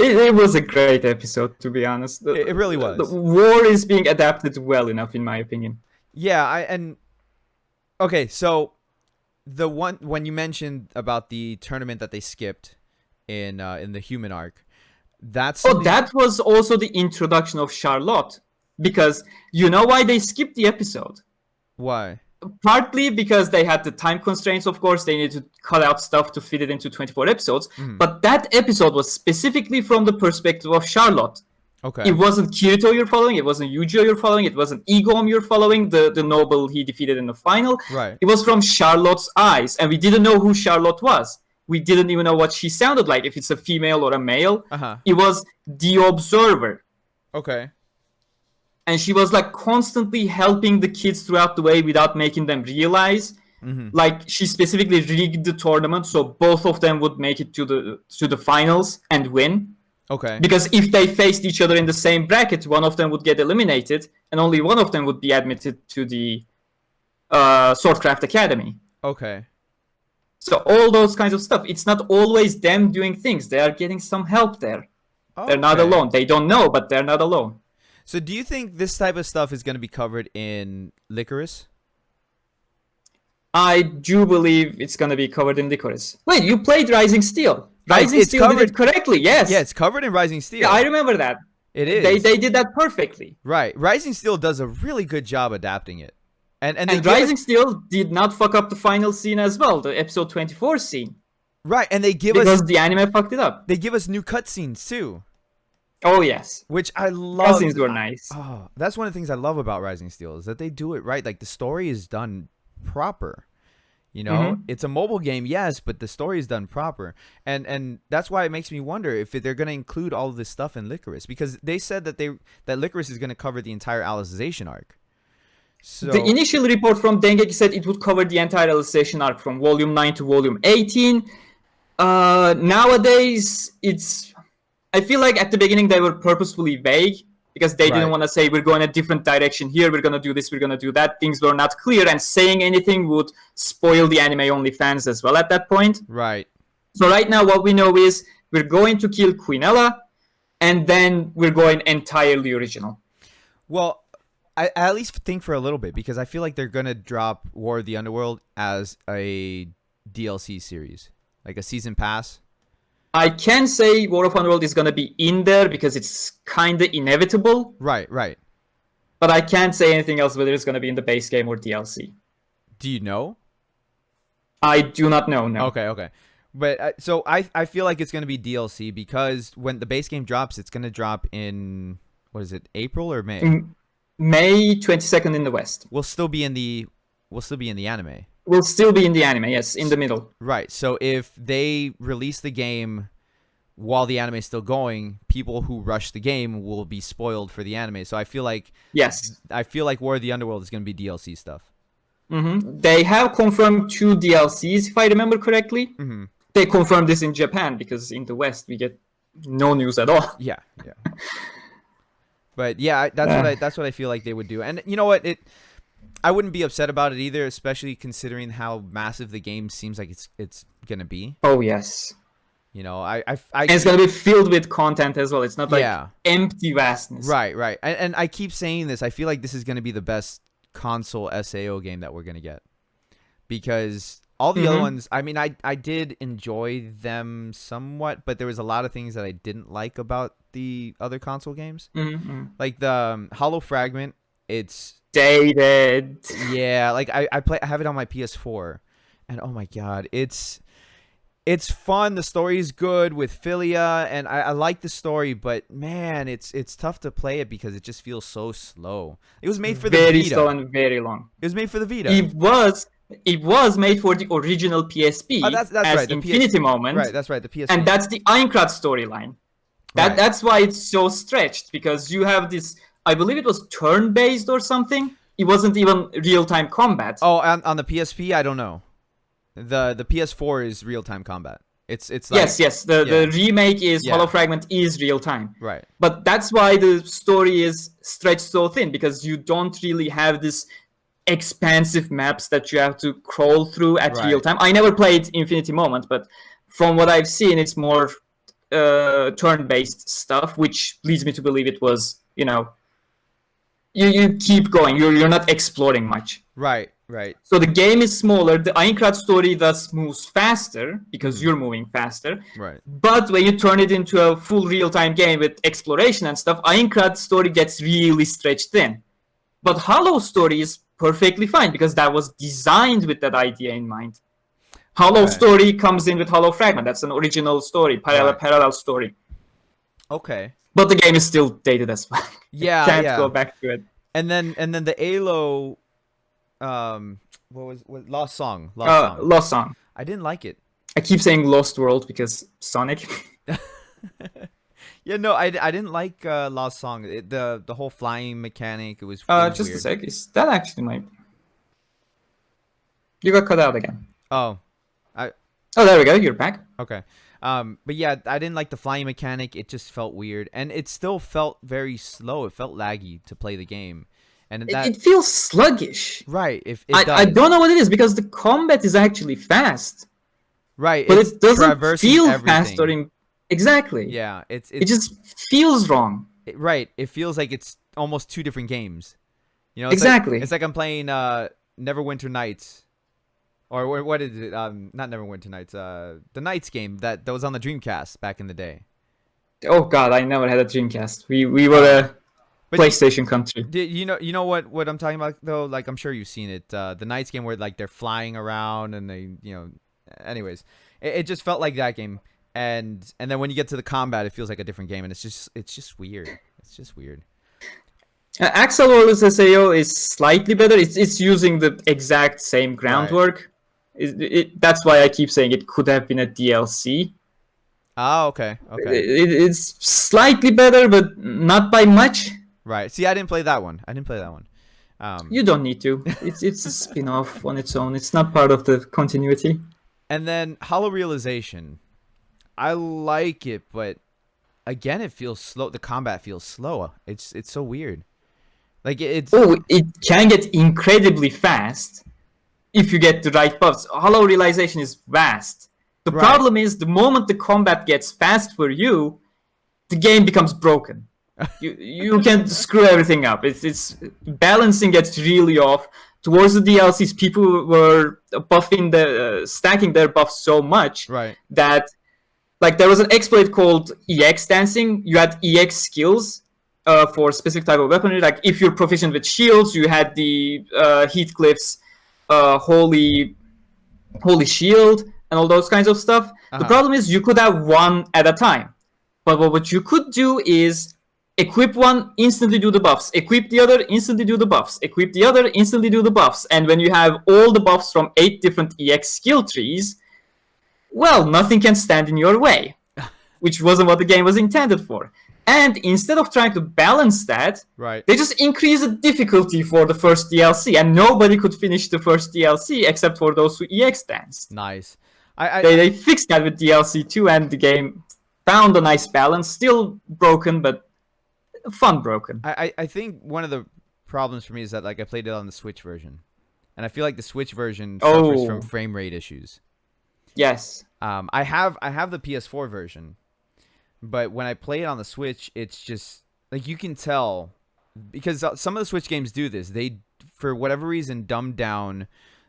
It was a great episode, to be honest. It really was. The war is being adapted well enough, in my opinion. Yeah, okay, so the one when you mentioned about the tournament that they skipped in the human arc, that was also the introduction of Charlotte, because you know why they skipped the episode? Why? Partly because they had the time constraints, of course. They needed to cut out stuff to fit it into 24 episodes. But that episode was specifically from the perspective of Charlotte. Okay. It wasn't Kirito you're following. It wasn't Yujiro you're following. It wasn't Egom you're following, the noble he defeated in the final. Right. It was from Charlotte's eyes. And we didn't know who Charlotte was. We didn't even know what she sounded like, if it's a female or a male. It was the observer. Okay. And she was like constantly helping the kids throughout the way without making them realize. Like she specifically rigged the tournament so both of them would make it to the finals and win. Okay. Because if they faced each other in the same bracket, one of them would get eliminated, and only one of them would be admitted to the Swordcraft Academy. Okay. So all those kinds of stuff. It's not always them doing things. They are getting some help there. Okay. They're not alone. They don't know, but they're not alone. So do you think this type of stuff is going to be covered in Licorice? I do believe it's going to be covered in Licorice. Wait, you played Rising Steel. Rising Steel covered, did it correctly, yes. Yeah, it's covered in Rising Steel. Yeah, I remember that. It is. They did that perfectly. Right. Rising Steel does a really good job adapting it. And Rising Steel did not fuck up the final scene as well, the episode 24 scene. Right, and they give because the anime fucked it up. They give us new cutscenes too. Oh yes, which I love. Cutscenes were nice. Oh, that's one of the things I love about Rising Steel is that they do it right. Like the story is done proper. You know, it's a mobile game, yes, but the story is done proper, and that's why it makes me wonder if they're going to include all of this stuff in Licorice, because they said that Licorice is going to cover the entire Alicization arc. So the initial report from Dengeki said it would cover the entire Alicization arc from Volume 9 to Volume 18. Nowadays, I feel like at the beginning they were purposefully vague because they didn't want to say we're going a different direction here, we're going to do this, we're going to do that. Things were not clear, and saying anything would spoil the anime-only fans as well at that point. Right. So right now what we know is we're going to kill Quinella. and then we're going entirely original. Well, I at least think for a little bit because I feel like they're gonna drop War of the Underworld as a DLC series, like a season pass. I can say War of Underworld is going to be in there because it's kind of inevitable. Right, right. But I can't say anything else whether it's going to be in the base game or DLC. Do you know? I do not know, no. Okay, okay. But so I feel like it's gonna be DLC because when the base game drops, it's gonna drop in what is it, April or May? May 22nd in the West. We'll still be in the anime. We'll still be in the anime, yes, in the middle. Right. So if they release the game while the anime is still going, people who rush the game will be spoiled for the anime. So I feel like War of the Underworld is gonna be DLC stuff. Mm-hmm. They have confirmed 2 DLCs, if I remember correctly. Mm-hmm. They confirmed this in Japan because in the West we get no news at all. Yeah, yeah. But yeah, that's what I feel like they would do. And you know what? I wouldn't be upset about it either, especially considering how massive the game seems like it's gonna be. Oh yes. You know, and it's gonna be filled with content as well. It's not like empty vastness. Right, right. And I keep saying this. I feel like this is gonna be the best console SAO game that we're gonna get because all the other ones, I mean, I did enjoy them somewhat, but there was a lot of things that I didn't like about the other console games. Like the Hollow Fragment, it's dated. Yeah, like I have it on my PS4, and oh my god, it's fun. The story is good with Philia, and I like the story, but man, it's tough to play it because it just feels so slow. It was made for the Vita. Very slow and very long. It was made for the Vita. It was made for the original PSP. Oh, that's as right. Infinity Moment. Right, that's right. The PSP. And that's the Aincrad storyline. That's why it's so stretched, because you have this, I believe it was turn-based or something. It wasn't even real-time combat. Oh, on the PSP, I don't know. The PS4 is real-time combat. It's like, yes. The remake is Hollow Fragment is real-time. Right. But that's why the story is stretched so thin, because you don't really have this expansive maps that you have to crawl through at real time. I never played Infinity Moment, but from what I've seen, it's more turn-based stuff, which leads me to believe it was, you keep going. You're not exploring much. Right. So the game is smaller. The Aincrad story thus moves faster because you're moving faster. Right. But when you turn it into a full real-time game with exploration and stuff, Aincrad story gets really stretched thin. But Hollow story is perfectly fine because that was designed with that idea in mind. Hollow story comes in with Hollow Fragment. That's an original story, parallel story. Okay. But the game is still dated as well. Yeah, Can't go back to it. And then the Halo, what Lost Song? Lost Song. I didn't like it. I keep saying Lost World because Sonic. Yeah, no, I didn't like Lost Song. The whole flying mechanic, it was just weird. a sec. Is that actually my... You got cut out again. Oh, there we go. You're back. Okay. But yeah, I didn't like the flying mechanic. It just felt weird, and it still felt very slow. It felt laggy to play the game, and it feels sluggish. Right. I don't know what it is because the combat is actually fast. Right. But it doesn't feel fast or exactly. Yeah. It just feels wrong. Right. It feels like it's almost 2 different games. It's exactly. It's like I'm playing Neverwinter Nights. Or what is it? Not Neverwinter Nights. The Nights game that was on the Dreamcast back in the day. Oh God, I never had a Dreamcast. We were a PlayStation country. You know what I'm talking about though? Like I'm sure you've seen it. The Nights game where like they're flying around and they anyways, it just felt like that game. And then when you get to the combat, it feels like a different game, and it's just weird. It's just weird. Axel Orl's SAO is slightly better. It's using the exact same groundwork. That's why I keep saying it could have been a DLC. Oh, okay. It's slightly better, but not by much. Right. See, I didn't play that one. You don't need to. It's a spin-off on its own. It's not part of the continuity. And then Hollow Realization. I like it, but again, it feels slow. The combat feels slow. It's so weird. Like it can get incredibly fast if you get the right buffs. Hollow Realization is vast. The problem is the moment the combat gets fast for you, the game becomes broken. You can screw everything up. It's balancing gets really off. Towards the DLCs, people were buffing stacking their buffs so much Right. that like there was an exploit called EX dancing. You had EX skills for specific type of weaponry. Like if you're proficient with shields, you had the Heathcliff's holy shield and all those kinds of stuff. The problem is you could have one at a time. But what you could do is equip one, instantly do the buffs. Equip the other, instantly do the buffs. Equip the other, instantly do the buffs. And when you have all the buffs from 8 different EX skill trees, well, nothing can stand in your way, which wasn't what the game was intended for. And instead of trying to balance that, Right. they just increased the difficulty for the first DLC, and nobody could finish the first DLC except for those who EX danced. Nice. They fixed that with DLC 2, and the game found a nice balance. Still broken, but fun broken. I think one of the problems for me is that like I played it on the Switch version, and I feel like the Switch version suffers from frame rate issues. Yes. I have the PS4 version, but when I play it on the Switch, it's just like you can tell because some of the Switch games do this. They, for whatever reason, dumb down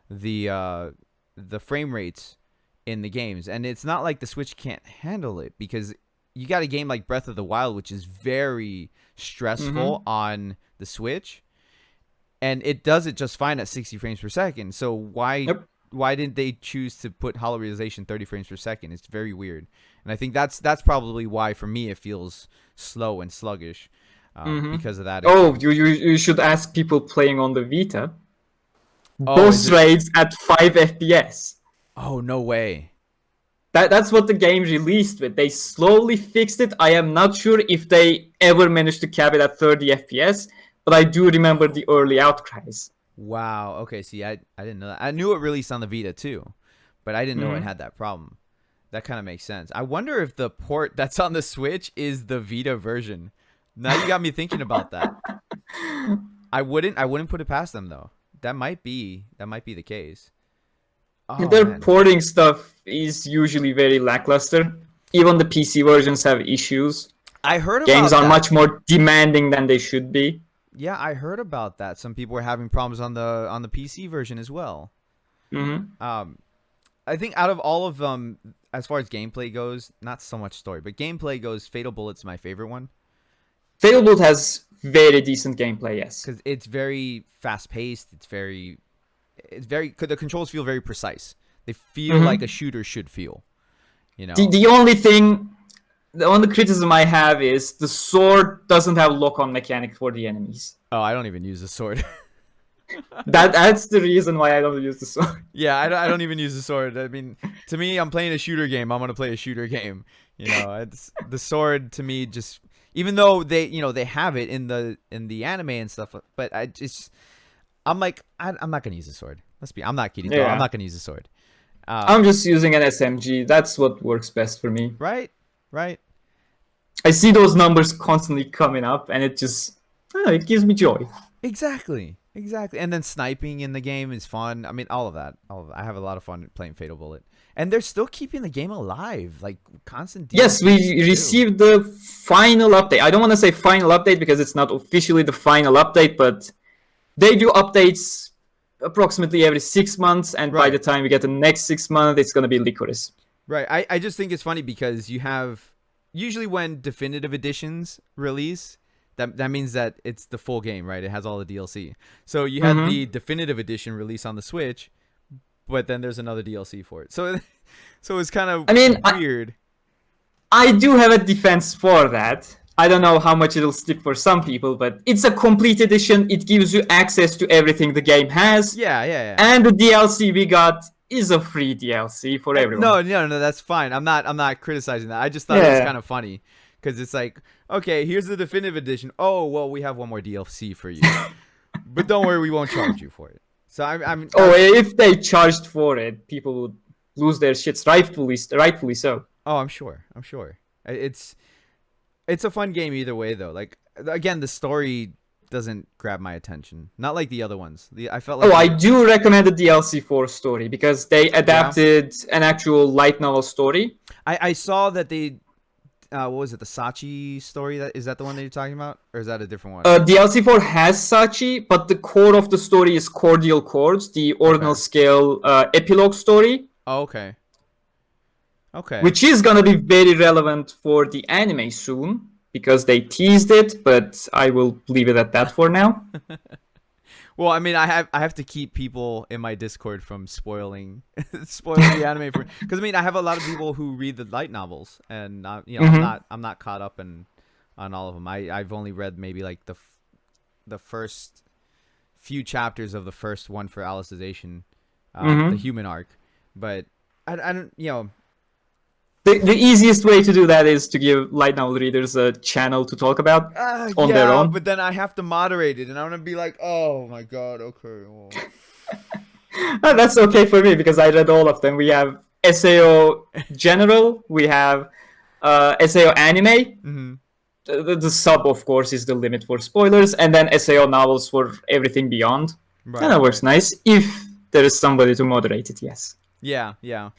the frame rates in the games, and it's not like the Switch can't handle it because you got a game like Breath of the Wild, which is very stressful on the Switch, and it does it just fine at 60 frames per second. So why didn't they choose to put hollow realization 30 frames per second? It's very weird, and I think that's probably why for me it feels slow and sluggish because of that. Oh, you should ask people playing on the Vita. Oh, Boss raids at 5 FPS. Oh, no way. That's what the game released with. They slowly fixed it. I am not sure if they ever managed to cap it at 30 FPS, but I do remember the early outcries. Wow. Okay, see, I didn't know that. I knew it released on the Vita too, but I didn't know it had that problem. That kind of makes sense. I wonder if the port that's on the Switch is the Vita version. Now you got me thinking about that. I wouldn't put it past them though. That might be the case. Oh, Their porting stuff is usually very lackluster. Even the PC versions have issues. I heard about games are that. much more demanding than they should be. Yeah, I heard about that. Some people were having problems on the PC version as well. I think out of all of them, as far as gameplay goes, not so much story, but gameplay goes, Fatal Bullet's my favorite one. Fatal Bullet has very decent gameplay, yes. Because it's very fast-paced. It's very, the controls feel very precise. They feel like a shooter should feel. You know. The only criticism I have is the sword doesn't have lock-on mechanic for the enemies. Oh, I don't even use the sword. That's the reason why I don't use the sword. Yeah, I don't even use the sword. I mean, to me, I'm playing a shooter game. I'm gonna play a shooter game. You know, it's the sword to me just. Even though they have it in the anime and stuff, but I'm like I'm not gonna use the sword. I'm not kidding. Yeah. I'm not gonna use the sword. I'm just using an SMG. That's what works best for me. Right. I see those numbers constantly coming up, and it just it gives me joy. Exactly. And then sniping in the game is fun. I mean, all of that. I have a lot of fun playing Fatal Bullet. And they're still keeping the game alive, like constant. Yes, we received the final update. I don't want to say final update because it's not officially the final update, but they do updates approximately every 6 months, and by the time we get the next 6 months, it's going to be Licorice. Right. I just think it's funny because you have usually when definitive editions release, that means that it's the full game, right? It has all the DLC. So you had the definitive edition release on the Switch, but then there's another DLC for it. So it's kind of weird. I do have a defense for that. I don't know how much it'll stick for some people, but it's a complete edition. It gives you access to everything the game has. Yeah. And the DLC we got is a free DLC for everyone. No, that's fine. I'm not criticizing that. I just thought it was kind of funny because it's like, okay, here's the definitive edition. Oh, well, we have one more DLC for you, but don't worry, we won't charge you for it. So I'm if they charged for it, people would lose their shits, rightfully so. Oh, I'm sure. It's a fun game either way, though. Like again, the story doesn't grab my attention, not like the other ones. I felt like I do recommend the DLC for story because they adapted an actual light novel story. I saw that they what was it? The Sachi story? Is that the one that you're talking about, or is that a different one? DLC 4 has Sachi, but the core of the story is Cordial Chords, the ordinal Okay. scale epilogue story, Oh, okay. Okay. which is gonna be very relevant for the anime soon because they teased it. But I will leave it at that for now. Well, I mean, I have to keep people in my Discord from spoiling spoiling the anime for, because I mean, I have a lot of people who read the light novels, and I'm not caught up on all of them. I've only read maybe like the first few chapters of the first one for Alicization, the human arc, but I don't The easiest way to do that is to give light novel readers a channel to talk about on their yeah, own. but then I have to moderate it, and I'm gonna be like, oh my god, okay. Well. That's okay for me because I read all of them. We have SAO General, we have SAO Anime. Mm-hmm. The sub, of course, is the limit for spoilers, and then SAO novels for everything beyond. Right, And that works nice if there is somebody to moderate it. Yes. Yeah, yeah.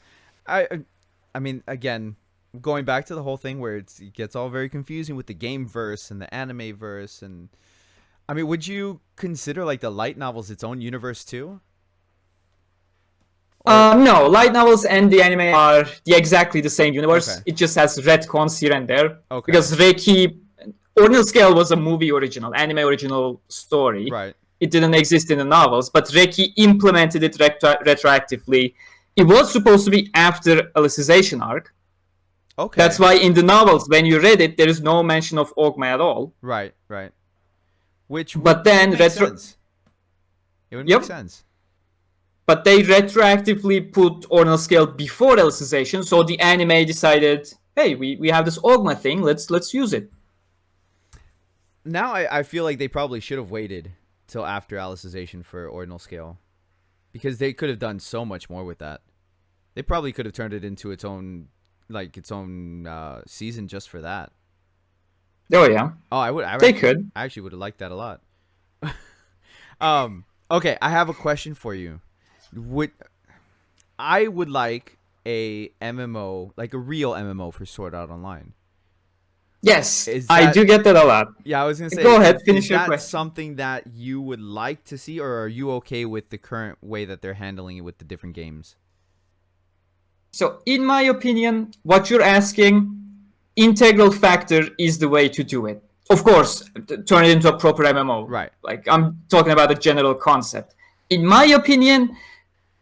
I mean, again, going back to the whole thing where it gets all very confusing with the game verse and the anime verse, and I mean, would you consider like the light novels its own universe too? No, light novels and the anime are exactly the same universe. Okay. It just has retcons here and there. Okay. Because Reiki, Ordinal Scale was a movie original, anime original story. Right. It didn't exist in the novels, but Reiki implemented it retroactively. It was supposed to be after Alicization arc. Okay. That's why in the novels, when you read it, there is no mention of Ogma at all. Right, right. Which But then make sense. It would make Yep. sense. But they retroactively put Ordinal Scale before Alicization, so the anime decided, hey, we have this Ogma thing, let's use it. Now I feel like they probably should have waited till after Alicization for Ordinal Scale, because they could have done so much more with that. They probably could have turned it into its own season just for that. Oh yeah. Oh, I would. They could. I actually would have liked that a lot. Okay, I have a question for you. I would like a MMO, like a real MMO for Sword Art Online. Yes, Is I that- do get that a lot. Yeah, I was gonna say. Go ahead, finish is your that question. something that you would like to see, or are you okay with the current way that they're handling it with the different games? So, in my opinion, what you're asking, integral factor is the way to do it. Of course, turn it into a proper MMO. Right. Like, I'm talking about the general concept. In my opinion,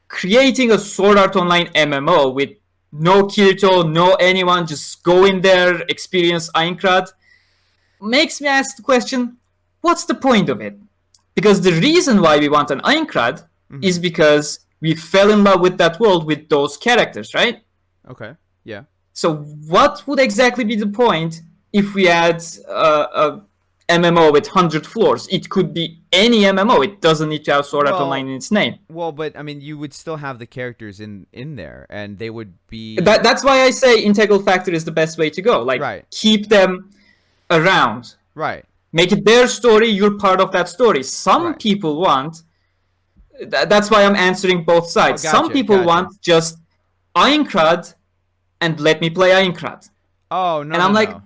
creating a Sword Art Online MMO with no Kirito, no anyone, just go in there, experience Aincrad, makes me ask the question, what's the point of it? Because the reason why we want an Aincrad is because we fell in love with that world with those characters, right? Okay. Yeah. So what would exactly be the point if we had a MMO with 100 floors? It could be any MMO. It doesn't need to have Sword Art Well- Online in its name. Well, but I mean, you would still have the characters in there, and they would be. That's why I say integral factor is the best way to go. Like, Right. keep them around. Right. Make it their story. You're part of that story. Some Right. people want... That's why I'm answering both sides. gotcha, Some people gotcha. want just Aincrad and let me play Aincrad. Oh no. And I'm no, like, no.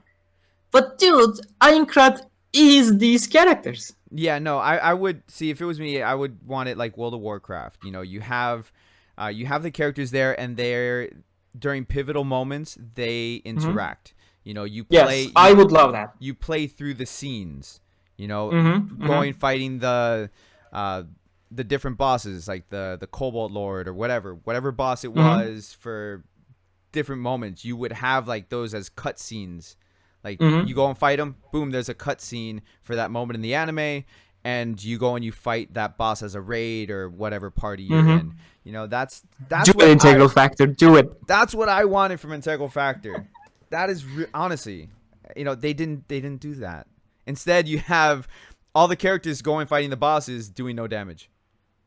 but dude, Aincrad is these characters. Yeah, no, I would see, if it was me, I would want it like World of Warcraft. You know, you have the characters there, and they're during pivotal moments they interact. You know, you play. Yes, I would love that. You play through the scenes. You know, Mhm, going fighting the different bosses, like the Cobalt Lord or whatever boss it was for different moments. You would have like those as cutscenes. Like, you go and fight him, boom, there's a cutscene for that moment in the anime, and you go and you fight that boss as a raid or whatever party you're in. You know, that's Do what it, integral factor. Do it. that's what I wanted from Integral Factor. That is honestly, you know, they didn't do that. Instead, you have all the characters going fighting the bosses doing no damage.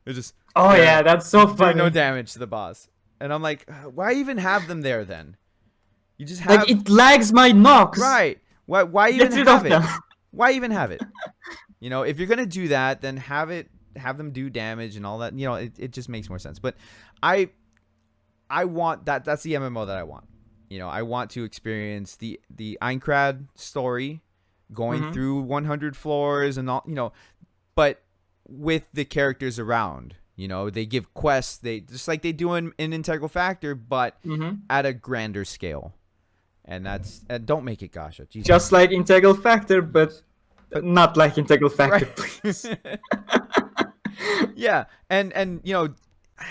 They're just Oh yeah, that's so doing funny. no damage to the boss, and I'm like, why even have them there then? You just have Like, it lags my knocks. right. Why even Get rid have of it? them. Why even have it? You know, if you're gonna do that, then have them do damage and all that. You know, it just makes more sense. But I want that. That's the MMO that I want. You know, I want to experience the Einkrad story, going through 100 floors and all, you know, but with the characters around. You know, they give quests, they just like they do in Integral Factor, but at a grander scale. And that's don't make it Gasha. Jesus. Just like Integral Factor, but not like Integral Factor, please. Yeah, and you know,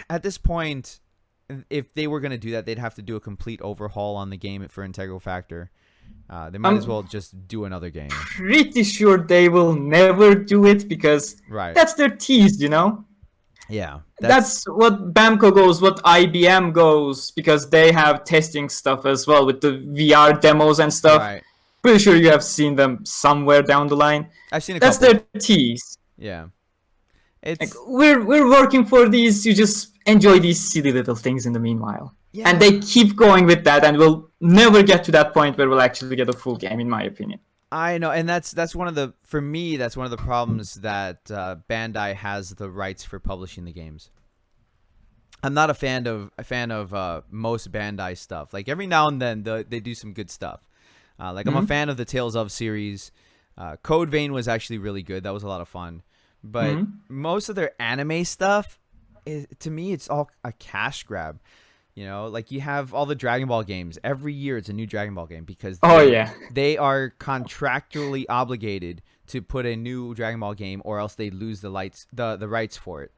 at this point, if they were gonna do that, they'd have to do a complete overhaul on the game for Integral Factor. They might as well just do another game. Pretty sure they will never do it because that's their tease, you know? Yeah. That's what Bamco goes, what IBM goes, because they have testing stuff as well with the VR demos and stuff. Right. Pretty sure you have seen them somewhere down the line. I've seen a That's couple. their tease. Yeah. It's like, we're working for these, you just enjoy these silly little things in the meanwhile. Yeah. And they keep going with that, and we'll never get to that point where we'll actually get a full game, in my opinion. I know, and that's one of the, for me, that's one of the problems that Bandai has the rights for publishing the games. I'm not a fan of most Bandai stuff. Like every now and then they do some good stuff. Like I'm a fan of the Tales of series. Code Vein was actually really good. That was a lot of fun. But most of their anime stuff, to me, it's all a cash grab. You know, like you have all the Dragon Ball games. Every year it's a new Dragon Ball game because they are contractually obligated to put a new Dragon Ball game, or else they lose the rights for it.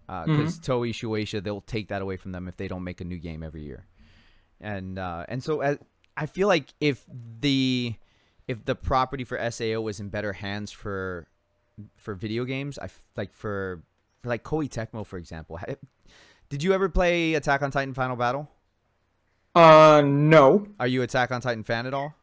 Because Toei Shueisha, they'll take that away from them if they don't make a new game every year. And so I feel like if the property for SAO was in better hands for video games, like Koei Tecmo, for example. Did you ever play Attack on Titan Final Battle? No. Are you Attack on Titan fan at all?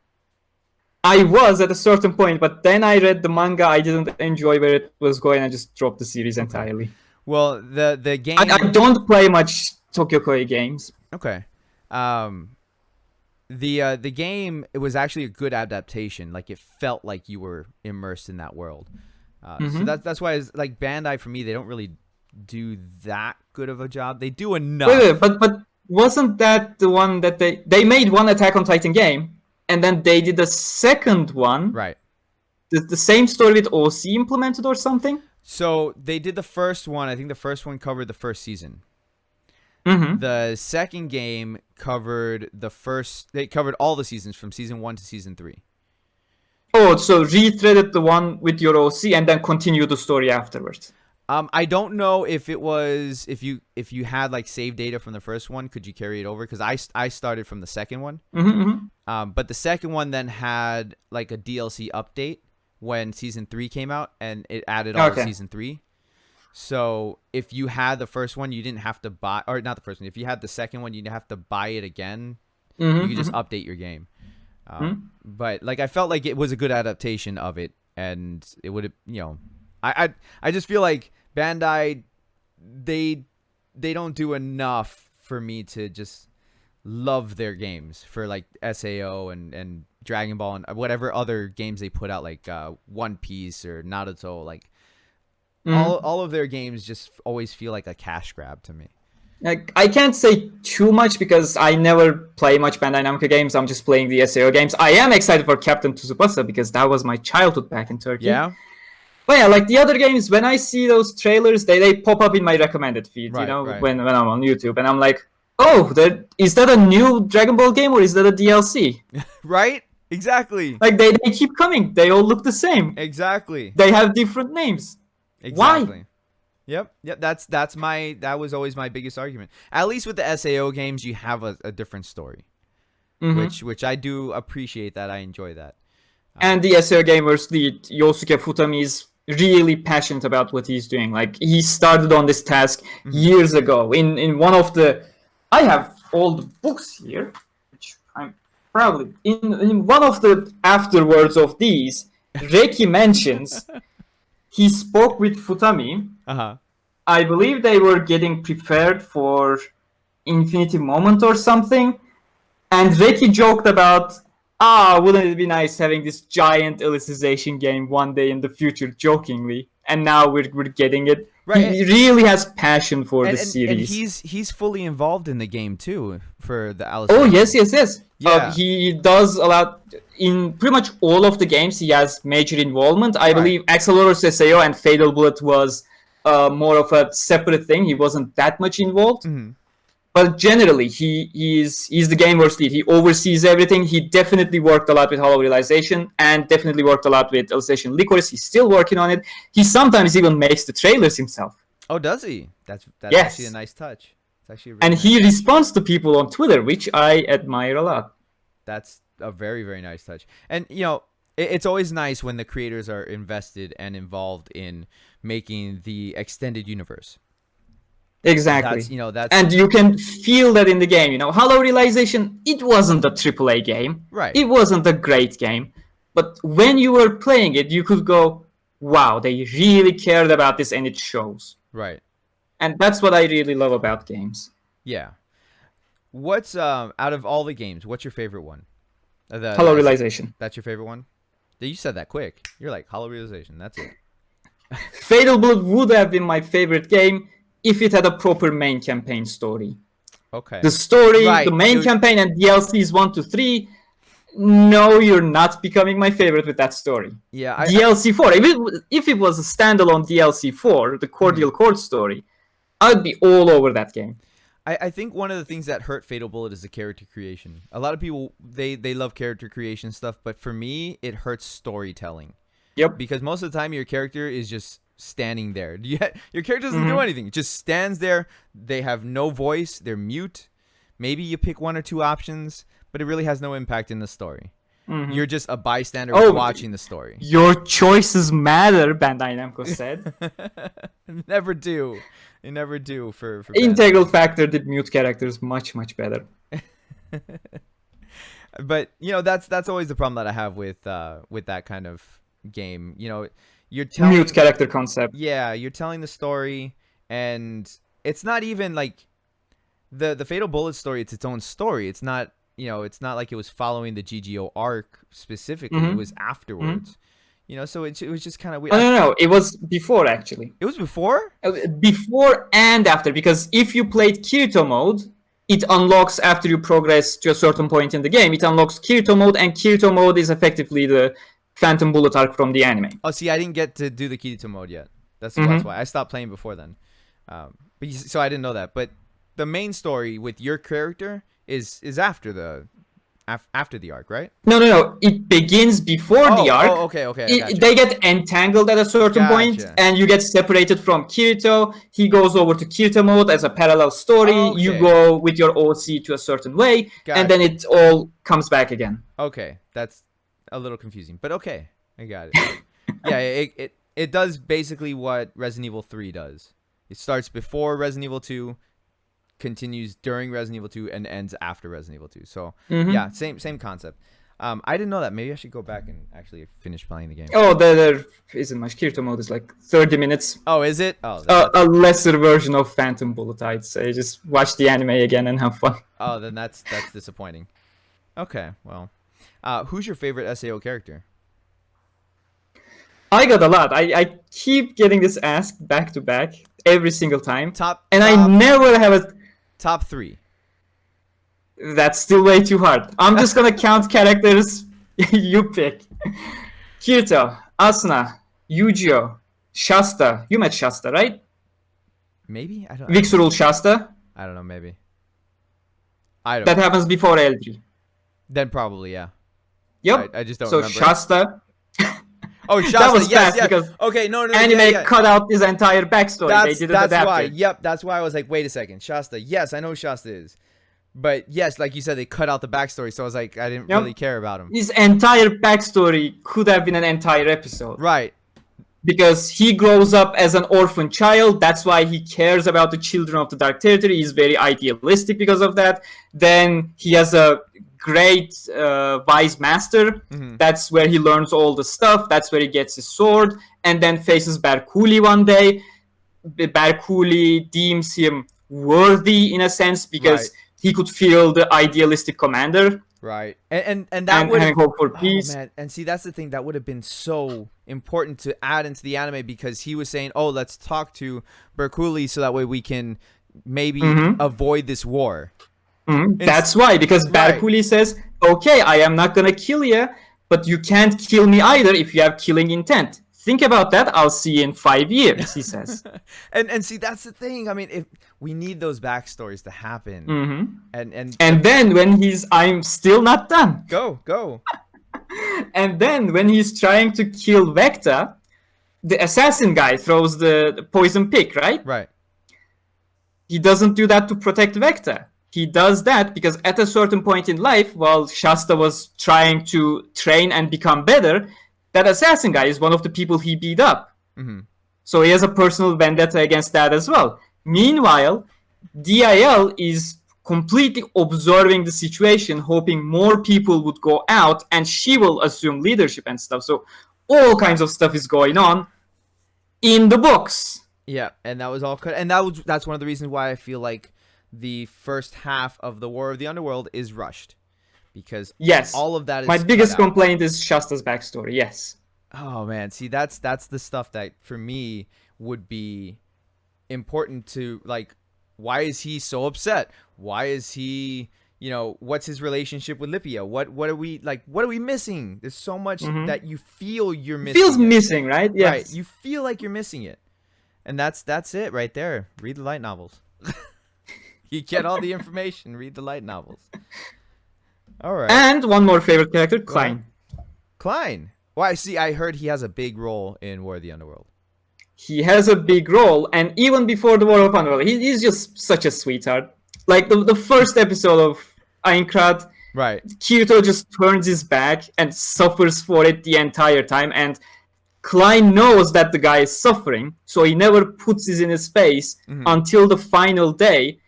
I was at a certain point, but then I read the manga. I didn't enjoy where it was going. I just dropped the series entirely. Well, the game... I don't play much Tokyo Koei games. Okay. The game, it was actually a good adaptation. Like, it felt like you were immersed in that world. So that's why it's like Bandai, for me, they don't really do that good of a job. They do enough. Wait, but wasn't that the one that they made one Attack on Titan game, and then they did a second one? Right. The same story with OC implemented or something? So they did the first one. I think the first one covered the first season. The second game covered they covered all the seasons from season 1 to season 3. Oh, so rethreaded the one with your OC and then continue the story afterwards. I don't know if it was if you had like save data from the first one, could you carry it over? Because I started from the second one. But the second one then had like a DLC update when season 3 came out, and it added all of season 3. So if you had the first one, you didn't have to buy, or not the first one. If you had the second one, you didn't have to buy it again. You could just update your game. But like I felt like it was a good adaptation of it, and it would have, you know, I just feel like Bandai, they don't do enough for me to just love their games, for like SAO and Dragon Ball and whatever other games they put out, like One Piece or Naruto. Like all of their games just always feel like a cash grab to me. Like, I can't say too much because I never play much Bandai Namco games. I'm just playing the SAO games. I am excited for Captain Tsubasa because that was my childhood back in Turkey. Yeah. But yeah, like the other games, when I see those trailers, they pop up in my recommended feed, Right, you know, right. when I'm on YouTube. And I'm like, oh, is that a new Dragon Ball game or is that a DLC? Right? Exactly. Like, they keep coming. They all look the same. Exactly. They have different names. Exactly. Why? Yep. That was always my biggest argument. At least with the SAO games, you have a different story, which I do appreciate. That I enjoy that. And the SAO gamers lead, Yosuke Futami, is really passionate about what he's doing. Like, he started on this task years ago. In one of the, I have all the books here, which I'm probably in one of the afterwards of these. Reki mentions he spoke with Futami. I believe they were getting prepared for Infinity Moment or something, and Reki joked about, wouldn't it be nice having this giant Alicization game one day in the future, jokingly, and now we're getting it. Right. He really has passion for the series. And he's fully involved in the game too for the Alicization. Oh yes. Yeah. He does a lot in pretty much all of the games. He has major involvement. I Right. believe Axelorus SAO and Fatal Bullet was more of a separate thing. He wasn't that much involved. Mm-hmm. But generally, he's the Gameverse lead. He oversees everything. He definitely worked a lot with Hollow Realization and definitely worked a lot with Illustration Licorice. He's still working on it. He sometimes even makes the trailers himself. Oh, does he? That's Yes. actually a nice touch. It's actually a really And nice he touch. responds to people on Twitter, which I admire a lot. That's a very, very nice touch. And, you know, it's always nice when the creators are invested and involved in making the extended universe. Exactly. That's And you can feel that in the game. Hollow Realization, it wasn't a AAA game. right. It wasn't a great game. But when you were playing it, you could go, wow, they really cared about this and it shows. Right. And that's what I really love about games. Yeah. What's out of all the games, what's your favorite one? Hollow Realization. That's your favorite one? You said that quick. You're like, Hollow Realization, that's it. Fatal Bullet would have been my favorite game if it had a proper main campaign story. Okay. The story, Right. the main campaign, and DLCs 1 to 3. No, you're not becoming my favorite with that story. Yeah. DLC 4. If it was a standalone DLC 4, the Cordial Court story, I'd be all over that game. I think one of the things that hurt Fatal Bullet is the character creation. A lot of people, they love character creation stuff, but for me, it hurts storytelling. Yep. Because most of the time, your character is just standing there. Your character doesn't do anything. It just stands there. They have no voice. They're mute. Maybe you pick one or two options, but it really has no impact in the story. You're just a bystander watching the story. Your choices matter, Bandai Namco said. Never do. They never do for Integral Factor did mute characters much, much better. But that's always the problem that I have with that kind of game. You're telling Mute character concept. Yeah, you're telling the story, and it's not even like the Fatal Bullet story. It's its own story. It's not it's not like it was following the GGO arc specifically. It was afterwards. So it was just kind of weird. No. It was before, actually. It was before? Before and after, because if you played Kirito mode, it unlocks after you progress to a certain point in the game. It unlocks Kirito mode, and Kirito mode is effectively the Phantom Bullet arc from the anime. Oh, see, I didn't get to do the Kirito mode yet. That's why I stopped playing before then. So I didn't know that. But the main story with your character is after the arc, right? No. It begins before the arc. Oh, okay. Gotcha. They get entangled at a certain point, and you get separated from Kirito. He goes over to Kirito mode as a parallel story. Okay. You go with your OC to a certain way, Gotcha. and then it all comes back again. Okay, that's a little confusing, but okay, I got it. Yeah, it does basically what Resident Evil 3 does. It starts before Resident Evil 2, continues during Resident Evil 2, and ends after Resident Evil 2. So yeah, same concept. I didn't know that. Maybe I should go back and actually finish playing the game. Oh, there isn't much. Kirito mode is like 30 minutes. Oh, is it? Oh, A lesser version of Phantom Bullet, I'd say. Just watch the anime again and have fun. Oh, then that's disappointing. Okay, well, who's your favorite SAO character? I got a lot. I keep getting this asked back to back every single time. I never have a top 3. That's still way too hard. I'm just gonna count characters you pick. Kirito, Asuna, Yujiro, Shasta. You met Shasta, right? Maybe? I don't Vixurul Shasta. I don't know, maybe. I don't That know. happens before L3. Then probably, yeah. Yep. I just don't remember. So Shasta. Oh, Shasta. That was yes, fast because okay, no, anime cut out his entire backstory. They didn't that's adapt why. it. Yep, that's why I was like, wait a second, Shasta. Yes, I know who Shasta is, but yes, like you said, they cut out the backstory, so I was like, I didn't really care about him. His entire backstory could have been an entire episode. Right. Because he grows up as an orphan child. That's why he cares about the children of the Dark Territory. He's very idealistic because of that. Then he has a great wise master. That's where he learns all the stuff. That's where he gets his sword. And then faces Barkuli one day. Barkuli deems him worthy in a sense because he could feel the idealistic commander. Right. And that would hope for peace. Oh, man. And see, that's the thing that would have been so important to add into the anime because he was saying, oh, let's talk to Barkuli so that way we can maybe avoid this war. That's why, because Barkuli says, okay, I am not gonna kill you, but you can't kill me either if you have killing intent. Think about that. I'll see you in 5 years, he says. And see, that's the thing. I mean, if we need those backstories to happen, And then when I'm still not done. go. And then when he's trying to kill Vecta, the assassin guy throws the poison pick, right? Right. He doesn't do that to protect Vecta. He does that because at a certain point in life, while Shasta was trying to train and become better, that assassin guy is one of the people he beat up. So he has a personal vendetta against that as well. Meanwhile, DIL is completely observing the situation, hoping more people would go out, and she will assume leadership and stuff. So all kinds of stuff is going on in the books. Yeah, and that was all cut. And that's one of the reasons why I feel like the first half of the War of the Underworld is rushed, because yes, all of that is my biggest complaint is Shasta's backstory. Yes. Oh man, see, that's the stuff that for me would be important to, like, why is he so upset? Why is he, what's his relationship with Lipia? What are we missing? There's so much that you feel you're missing. Feels missing, right? Yes. Right. You feel like you're missing it. And that's it right there. Read the light novels. You get all the information. Read the light novels. All right. And one more favorite character, Klein. Klein. Well, I heard he has a big role in War of the Underworld. He has a big role, and even before the War of Underworld, he's just such a sweetheart. Like the first episode of Aincrad, right? Kirito just turns his back and suffers for it the entire time, and Klein knows that the guy is suffering, so he never puts it in his face until the final day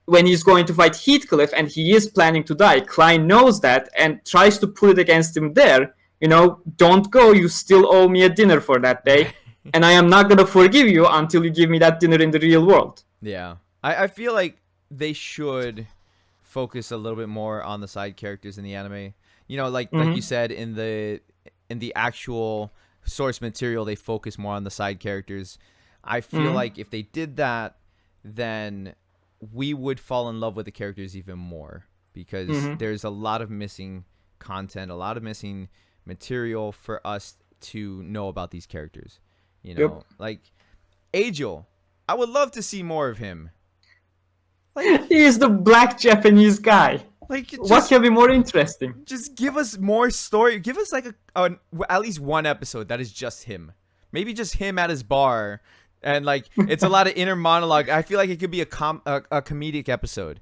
when he's going to fight Heathcliff, and he is planning to die. Klein knows that and tries to put it against him there. Don't go, you still owe me a dinner for that day, and I am not going to forgive you until you give me that dinner in the real world. Yeah. I feel like they should focus a little bit more on the side characters in the anime. Like you said, in the actual source material, they focus more on the side characters. I feel like if they did that, then we would fall in love with the characters even more, because there's a lot of missing content, a lot of missing material for us to know about these characters. Like Angel, I would love to see more of him. Like, he is the black Japanese guy. Like, what can be more interesting? Just give us more story. Give us like at least one episode that is just him. Maybe just him at his bar, and like it's a lot of inner monologue. I feel like it could be a comedic episode.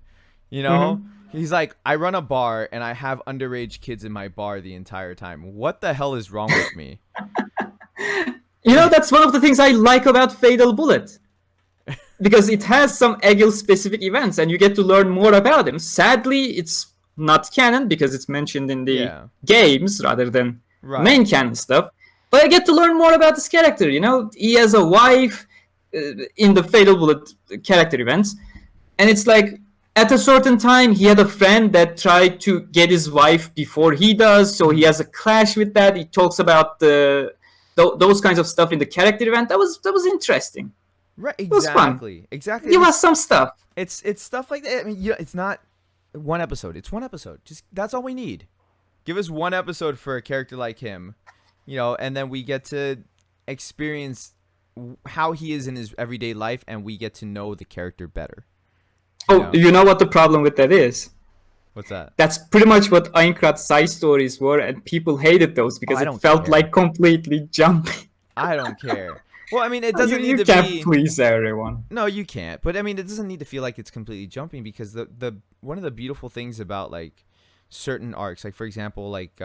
He's like, I run a bar and I have underage kids in my bar the entire time. What the hell is wrong with me? That's one of the things I like about Fatal Bullet. Because it has some Egil-specific events, and you get to learn more about him. Sadly, it's not canon, because it's mentioned in the games rather than main canon stuff. But I get to learn more about this character, He has a wife in the Fatal Bullet character events. And it's like, at a certain time, he had a friend that tried to get his wife before he does, so he has a clash with that. He talks about those kinds of stuff in the character event. That was interesting. Right, exactly. Give us some stuff. It's stuff like that. I mean, it's not one episode. It's one episode. Just that's all we need. Give us one episode for a character like him, and then we get to experience how he is in his everyday life, and we get to know the character better. You know what the problem with that is? What's that? That's pretty much what Aincrad's side stories were, and people hated those because it felt like completely jumping. I don't care. Well, I mean, it doesn't need to be... You can't please everyone. No, you can't. But, I mean, it doesn't need to feel like it's completely jumping, because the one of the beautiful things about, like, certain arcs, like, for example, like,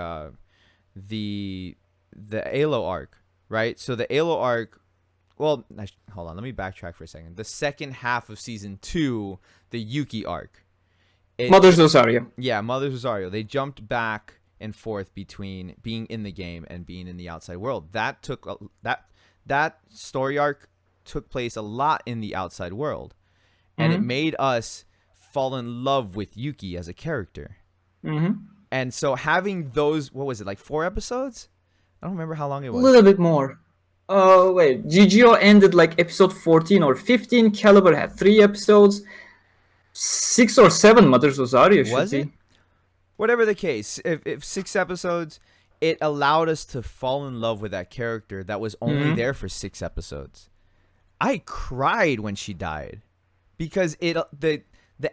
the Alo arc, right? So the Alo arc... Well, hold on. Let me backtrack for a second. The second half of Season 2, the Yuki arc. Mother's Rosario. Yeah, Mother's Rosario. They jumped back and forth between being in the game and being in the outside world. That took... That story arc took place a lot in the outside world, and it made us fall in love with Yuki as a character. And so having those, what was it, like 4 episodes? I don't remember how long it was. A little bit more. Oh, wait. GGO ended like episode 14 or 15. Caliber had 3 episodes. 6 or 7 Mother's Rosario should was be. it? whatever the case, if 6 episodes, it allowed us to fall in love with that character that was only there for 6 episodes. I cried when she died because the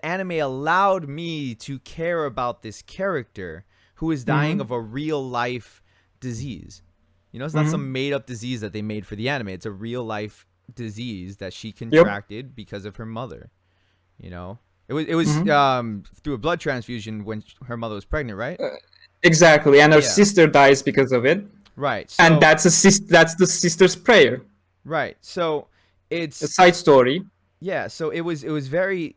anime allowed me to care about this character who is dying of a real life disease. You know, it's not some made up disease that they made for the anime. It's a real life disease that she contracted because of her mother. You know, it was through a blood transfusion when her mother was pregnant, right? Exactly, and her sister dies because of it. Right, so, and that's the sister's prayer. Right, so it's a side story. Yeah, so it was very,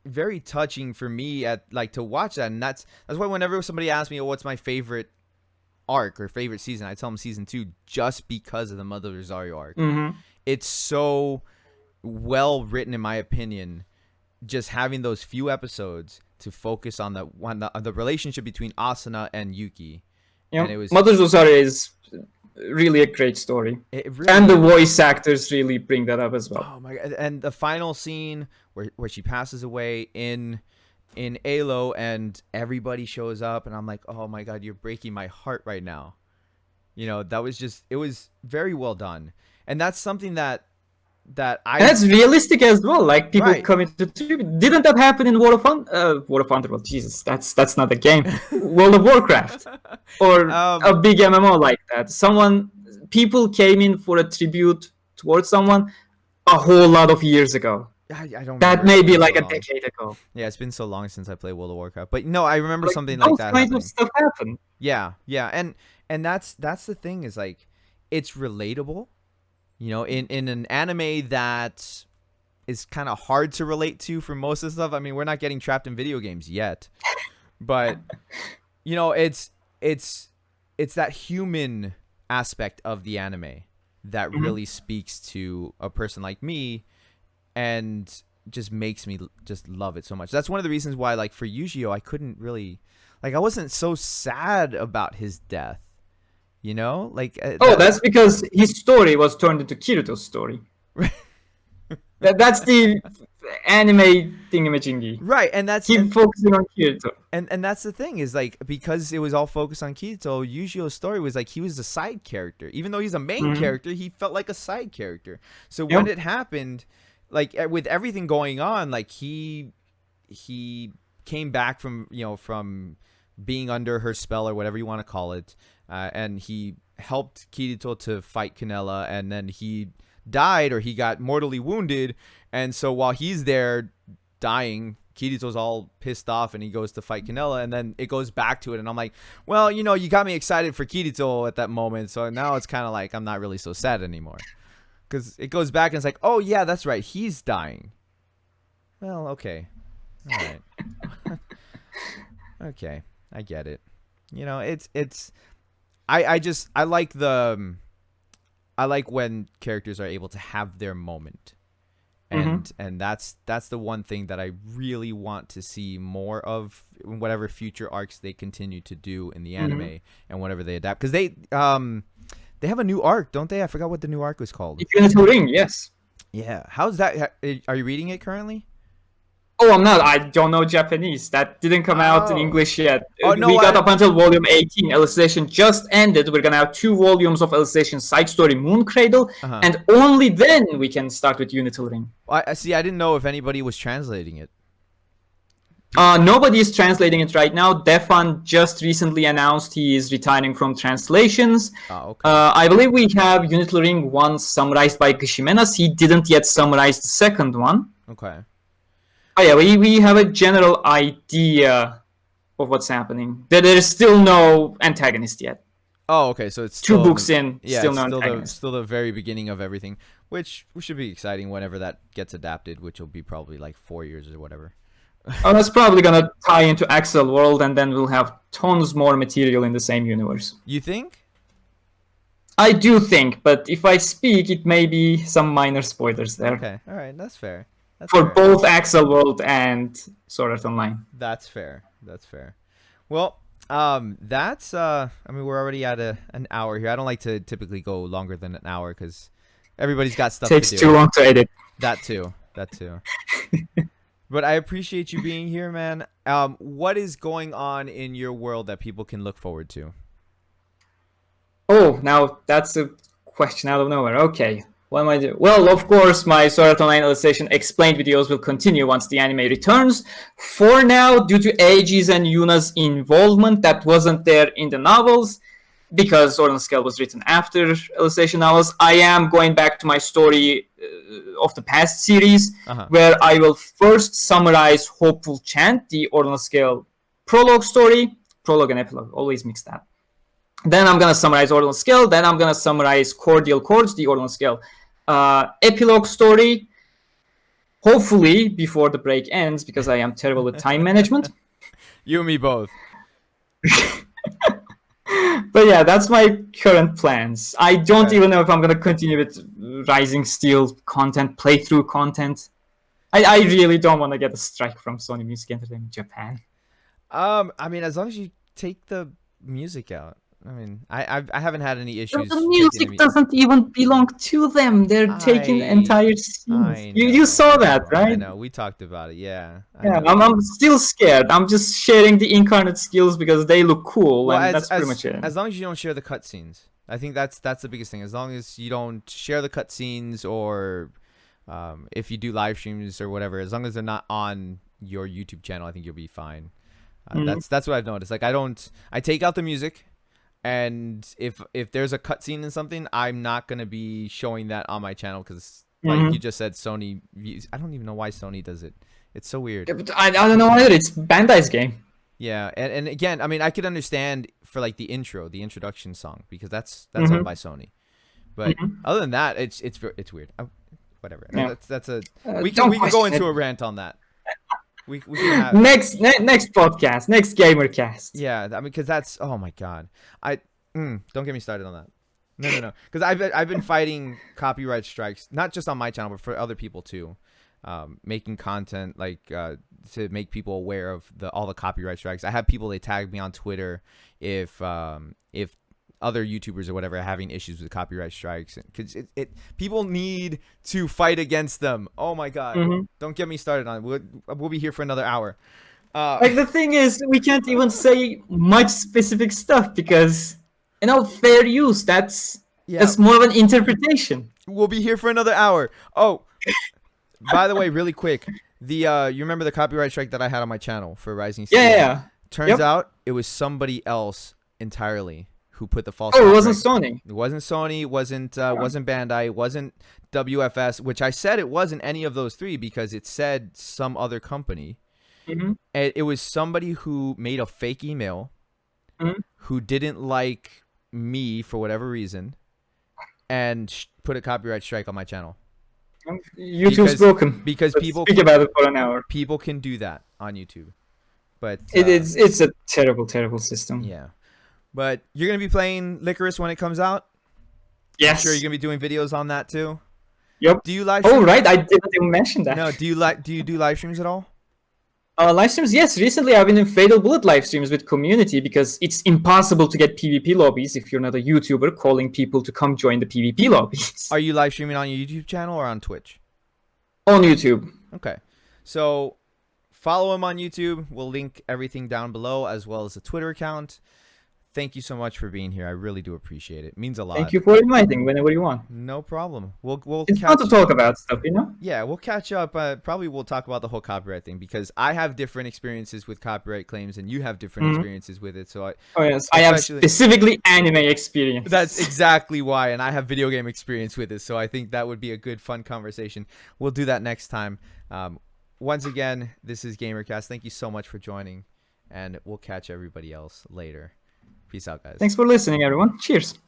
very touching for me to watch that, and that's why whenever somebody asks me, "Oh, what's my favorite arc or favorite season?" I tell them season 2, just because of the Mother Rosario arc. It's so well written, in my opinion. Just having those few episodes to focus on the relationship between Asuna and Yuki. Yeah, and it was Mother Rosario is really a great story, really, and the voice actors really bring that up as well. Oh my god! And the final scene where she passes away in Alo, and everybody shows up, and I'm like, oh my god, you're breaking my heart right now. You know, it was very well done, and that's something that and that's realistic as well. Like, people coming to tribute. Didn't that happen in World of Underworld? Jesus, that's not a game. World of Warcraft, or a big MMO like that. People came in for a tribute towards someone a whole lot of years ago. I don't. That may be like a decade ago. Yeah, it's been so long since I played World of Warcraft, but no, I remember something like that. Those kinds of stuff happen. Yeah, and that's the thing, is like, it's relatable. You know, in an anime that is kind of hard to relate to for most of the stuff. I mean, we're not getting trapped in video games yet, but you know, it's that human aspect of the anime that really speaks to a person like me, and just makes me just love it so much. That's one of the reasons why, like, for Yu-Gi-Oh, I couldn't really, I wasn't so sad about his death. You know, like that's because his story was turned into Kirito's story. That's the anime thingamajiggy. Right, and that's keep focusing on Kirito. And that's the thing, is like, because it was all focused on Kirito, Yu-Gi-Oh's story was like he was a side character. Even though he's a main character, he felt like a side character. So when it happened, like, with everything going on, like, he came back from being under her spell, or whatever you want to call it, and he helped Kirito to fight Canella, and then he died, or he got mortally wounded, and so while he's there dying, Kirito's all pissed off, and he goes to fight Canella, and then it goes back to it, and I'm like, well, you got me excited for Kirito at that moment, so now it's kind of like I'm not really so sad anymore, because it goes back and it's like, oh yeah, that's right, he's dying. Well, okay, all right. Okay, I get it. You know, I like when characters are able to have their moment, and that's the one thing that I really want to see more of in whatever future arcs they continue to do in the anime, and whatever they adapt, because they have a new arc, don't they? I forgot what the new arc was called. Unital Ring, yes. Yeah, how's that? Are you reading it currently? Oh, I'm not. I don't know Japanese. That didn't come out in English yet. Oh, no, we got up until volume 18. Alicization just ended. We're gonna have 2 volumes of Alicization side story Moon Cradle, and only then we can start with Unital Ring. I see. I didn't know if anybody was translating it. Nobody is translating it right now. Defan just recently announced he is retiring from translations. Okay. I believe we have Unital Ring 1 summarized by Gishimenas. He didn't yet summarize the second one. Okay. Oh yeah, we have a general idea of what's happening. There is still no antagonist yet. Oh, okay, so it's 2 books in, yeah, still no antagonist. Still the very beginning of everything, which should be exciting whenever that gets adapted, which will be probably like 4 years or whatever. Oh, that's probably gonna tie into Axel World, and then we'll have tons more material in the same universe. You think? I do think, but if I speak, it may be some minor spoilers there. Okay, all right, that's fair. For both Axel World and Sword Art Online. That's fair. That's fair. Well, that's I mean, we're already at an hour here. I don't like to typically go longer than an hour because everybody's got stuff to do. Takes too long to edit. That too. But I appreciate you being here, man. What is going on in your world that people can look forward to? Oh, now that's a question out of nowhere. Okay. What am I doing? Well, of course, my Sword Art Online illustration explained videos will continue once the anime returns. For now, due to Eiji's and Yuna's involvement that wasn't there in the novels, because Sword and Scale was written after illustration novels, I am going back to my story of the past series, where I will first summarize Hopeful Chant, the Ordinal Scale prologue story. Prologue and epilogue, always mixed up. Then I'm going to summarize Ordinal Scale. Then I'm going to summarize Cordial Chords, the Ordinal Scale epilogue story. Hopefully before the break ends, because I am terrible with time management. You and me both. But yeah, that's my current plans. I don't even know if I'm going to continue with Rising Steel content, playthrough content. I really don't want to get a strike from Sony Music Entertainment Japan. I mean, as long as you take the music out. I mean, I haven't had any issues. The music doesn't even belong to them. They're taking entire scenes. You saw that, right? I know. We talked about it. Yeah. I'm still scared. I'm just sharing the incarnate skills because they look cool, and that's pretty much it. As long as you don't share the cutscenes, I think that's the biggest thing. As long as you don't share the cutscenes, or if you do live streams or whatever, as long as they're not on your YouTube channel, I think you'll be fine. That's what I've noticed. Like I take out the music. And if there's a cutscene in something, I'm not gonna be showing that on my channel because, like you just said, Sony views. I don't even know why Sony does it. It's so weird. Yeah, but I don't know either. It's Bandai's game. Yeah, and again, I mean, I could understand for like the introduction song because that's owned by Sony. But other than that, it's weird. Whatever. Yeah. That's a we can go into a rant on that. We can have next podcast, next Gamerkast. Yeah, I mean, because that's, oh my god, don't get me started on that. No, because I've been fighting copyright strikes, not just on my channel but for other people too, making content like to make people aware of all the copyright strikes. I have people, they tag me on Twitter if other YouTubers or whatever are having issues with copyright strikes, because people need to fight against them. Oh my god, don't get me started on it. We'll be here for another hour. Like, the thing is, we can't even say much specific stuff because, fair use, that's more of an interpretation. We'll be here for another hour. Oh, by the way, really quick, you remember the copyright strike that I had on my channel for Rising Steel? Yeah. Turns out it was somebody else entirely who put the false. Oh, it wasn't Sony. It wasn't Sony. Wasn't Bandai. It wasn't WFS. Which I said it wasn't any of those three because it said some other company. And it was somebody who made a fake email, who didn't like me for whatever reason, and put a copyright strike on my channel. YouTube's broken. Because Let's speak about it for an hour. People can do that on YouTube, but it's a terrible system. Yeah. But you're going to be playing Licorice when it comes out? Yes. I'm sure you're going to be doing videos on that too? Yep. Do you live stream? Oh, right. I didn't even mention that. No, do you do live streams at all? Live streams, yes. Recently, I've been in Fatal Bullet live streams with community because it's impossible to get PvP lobbies if you're not a YouTuber calling people to come join the PvP lobbies. Are you live streaming on your YouTube channel or on Twitch? On YouTube. Okay. So follow him on YouTube. We'll link everything down below as well as the Twitter account. Thank you so much for being here. I really do appreciate it. It means a lot. Thank you for inviting whenever you want. No problem. We'll it's fun to talk about stuff, Yeah, we'll catch up. Probably we'll talk about the whole copyright thing because I have different experiences with copyright claims and you have different experiences with it. So I have specifically anime experience. That's exactly why, and I have video game experience with it. So I think that would be a good, fun conversation. We'll do that next time. Once again, this is Gamerkast. Thank you so much for joining, and we'll catch everybody else later. Peace out, guys. Thanks for listening, everyone. Cheers.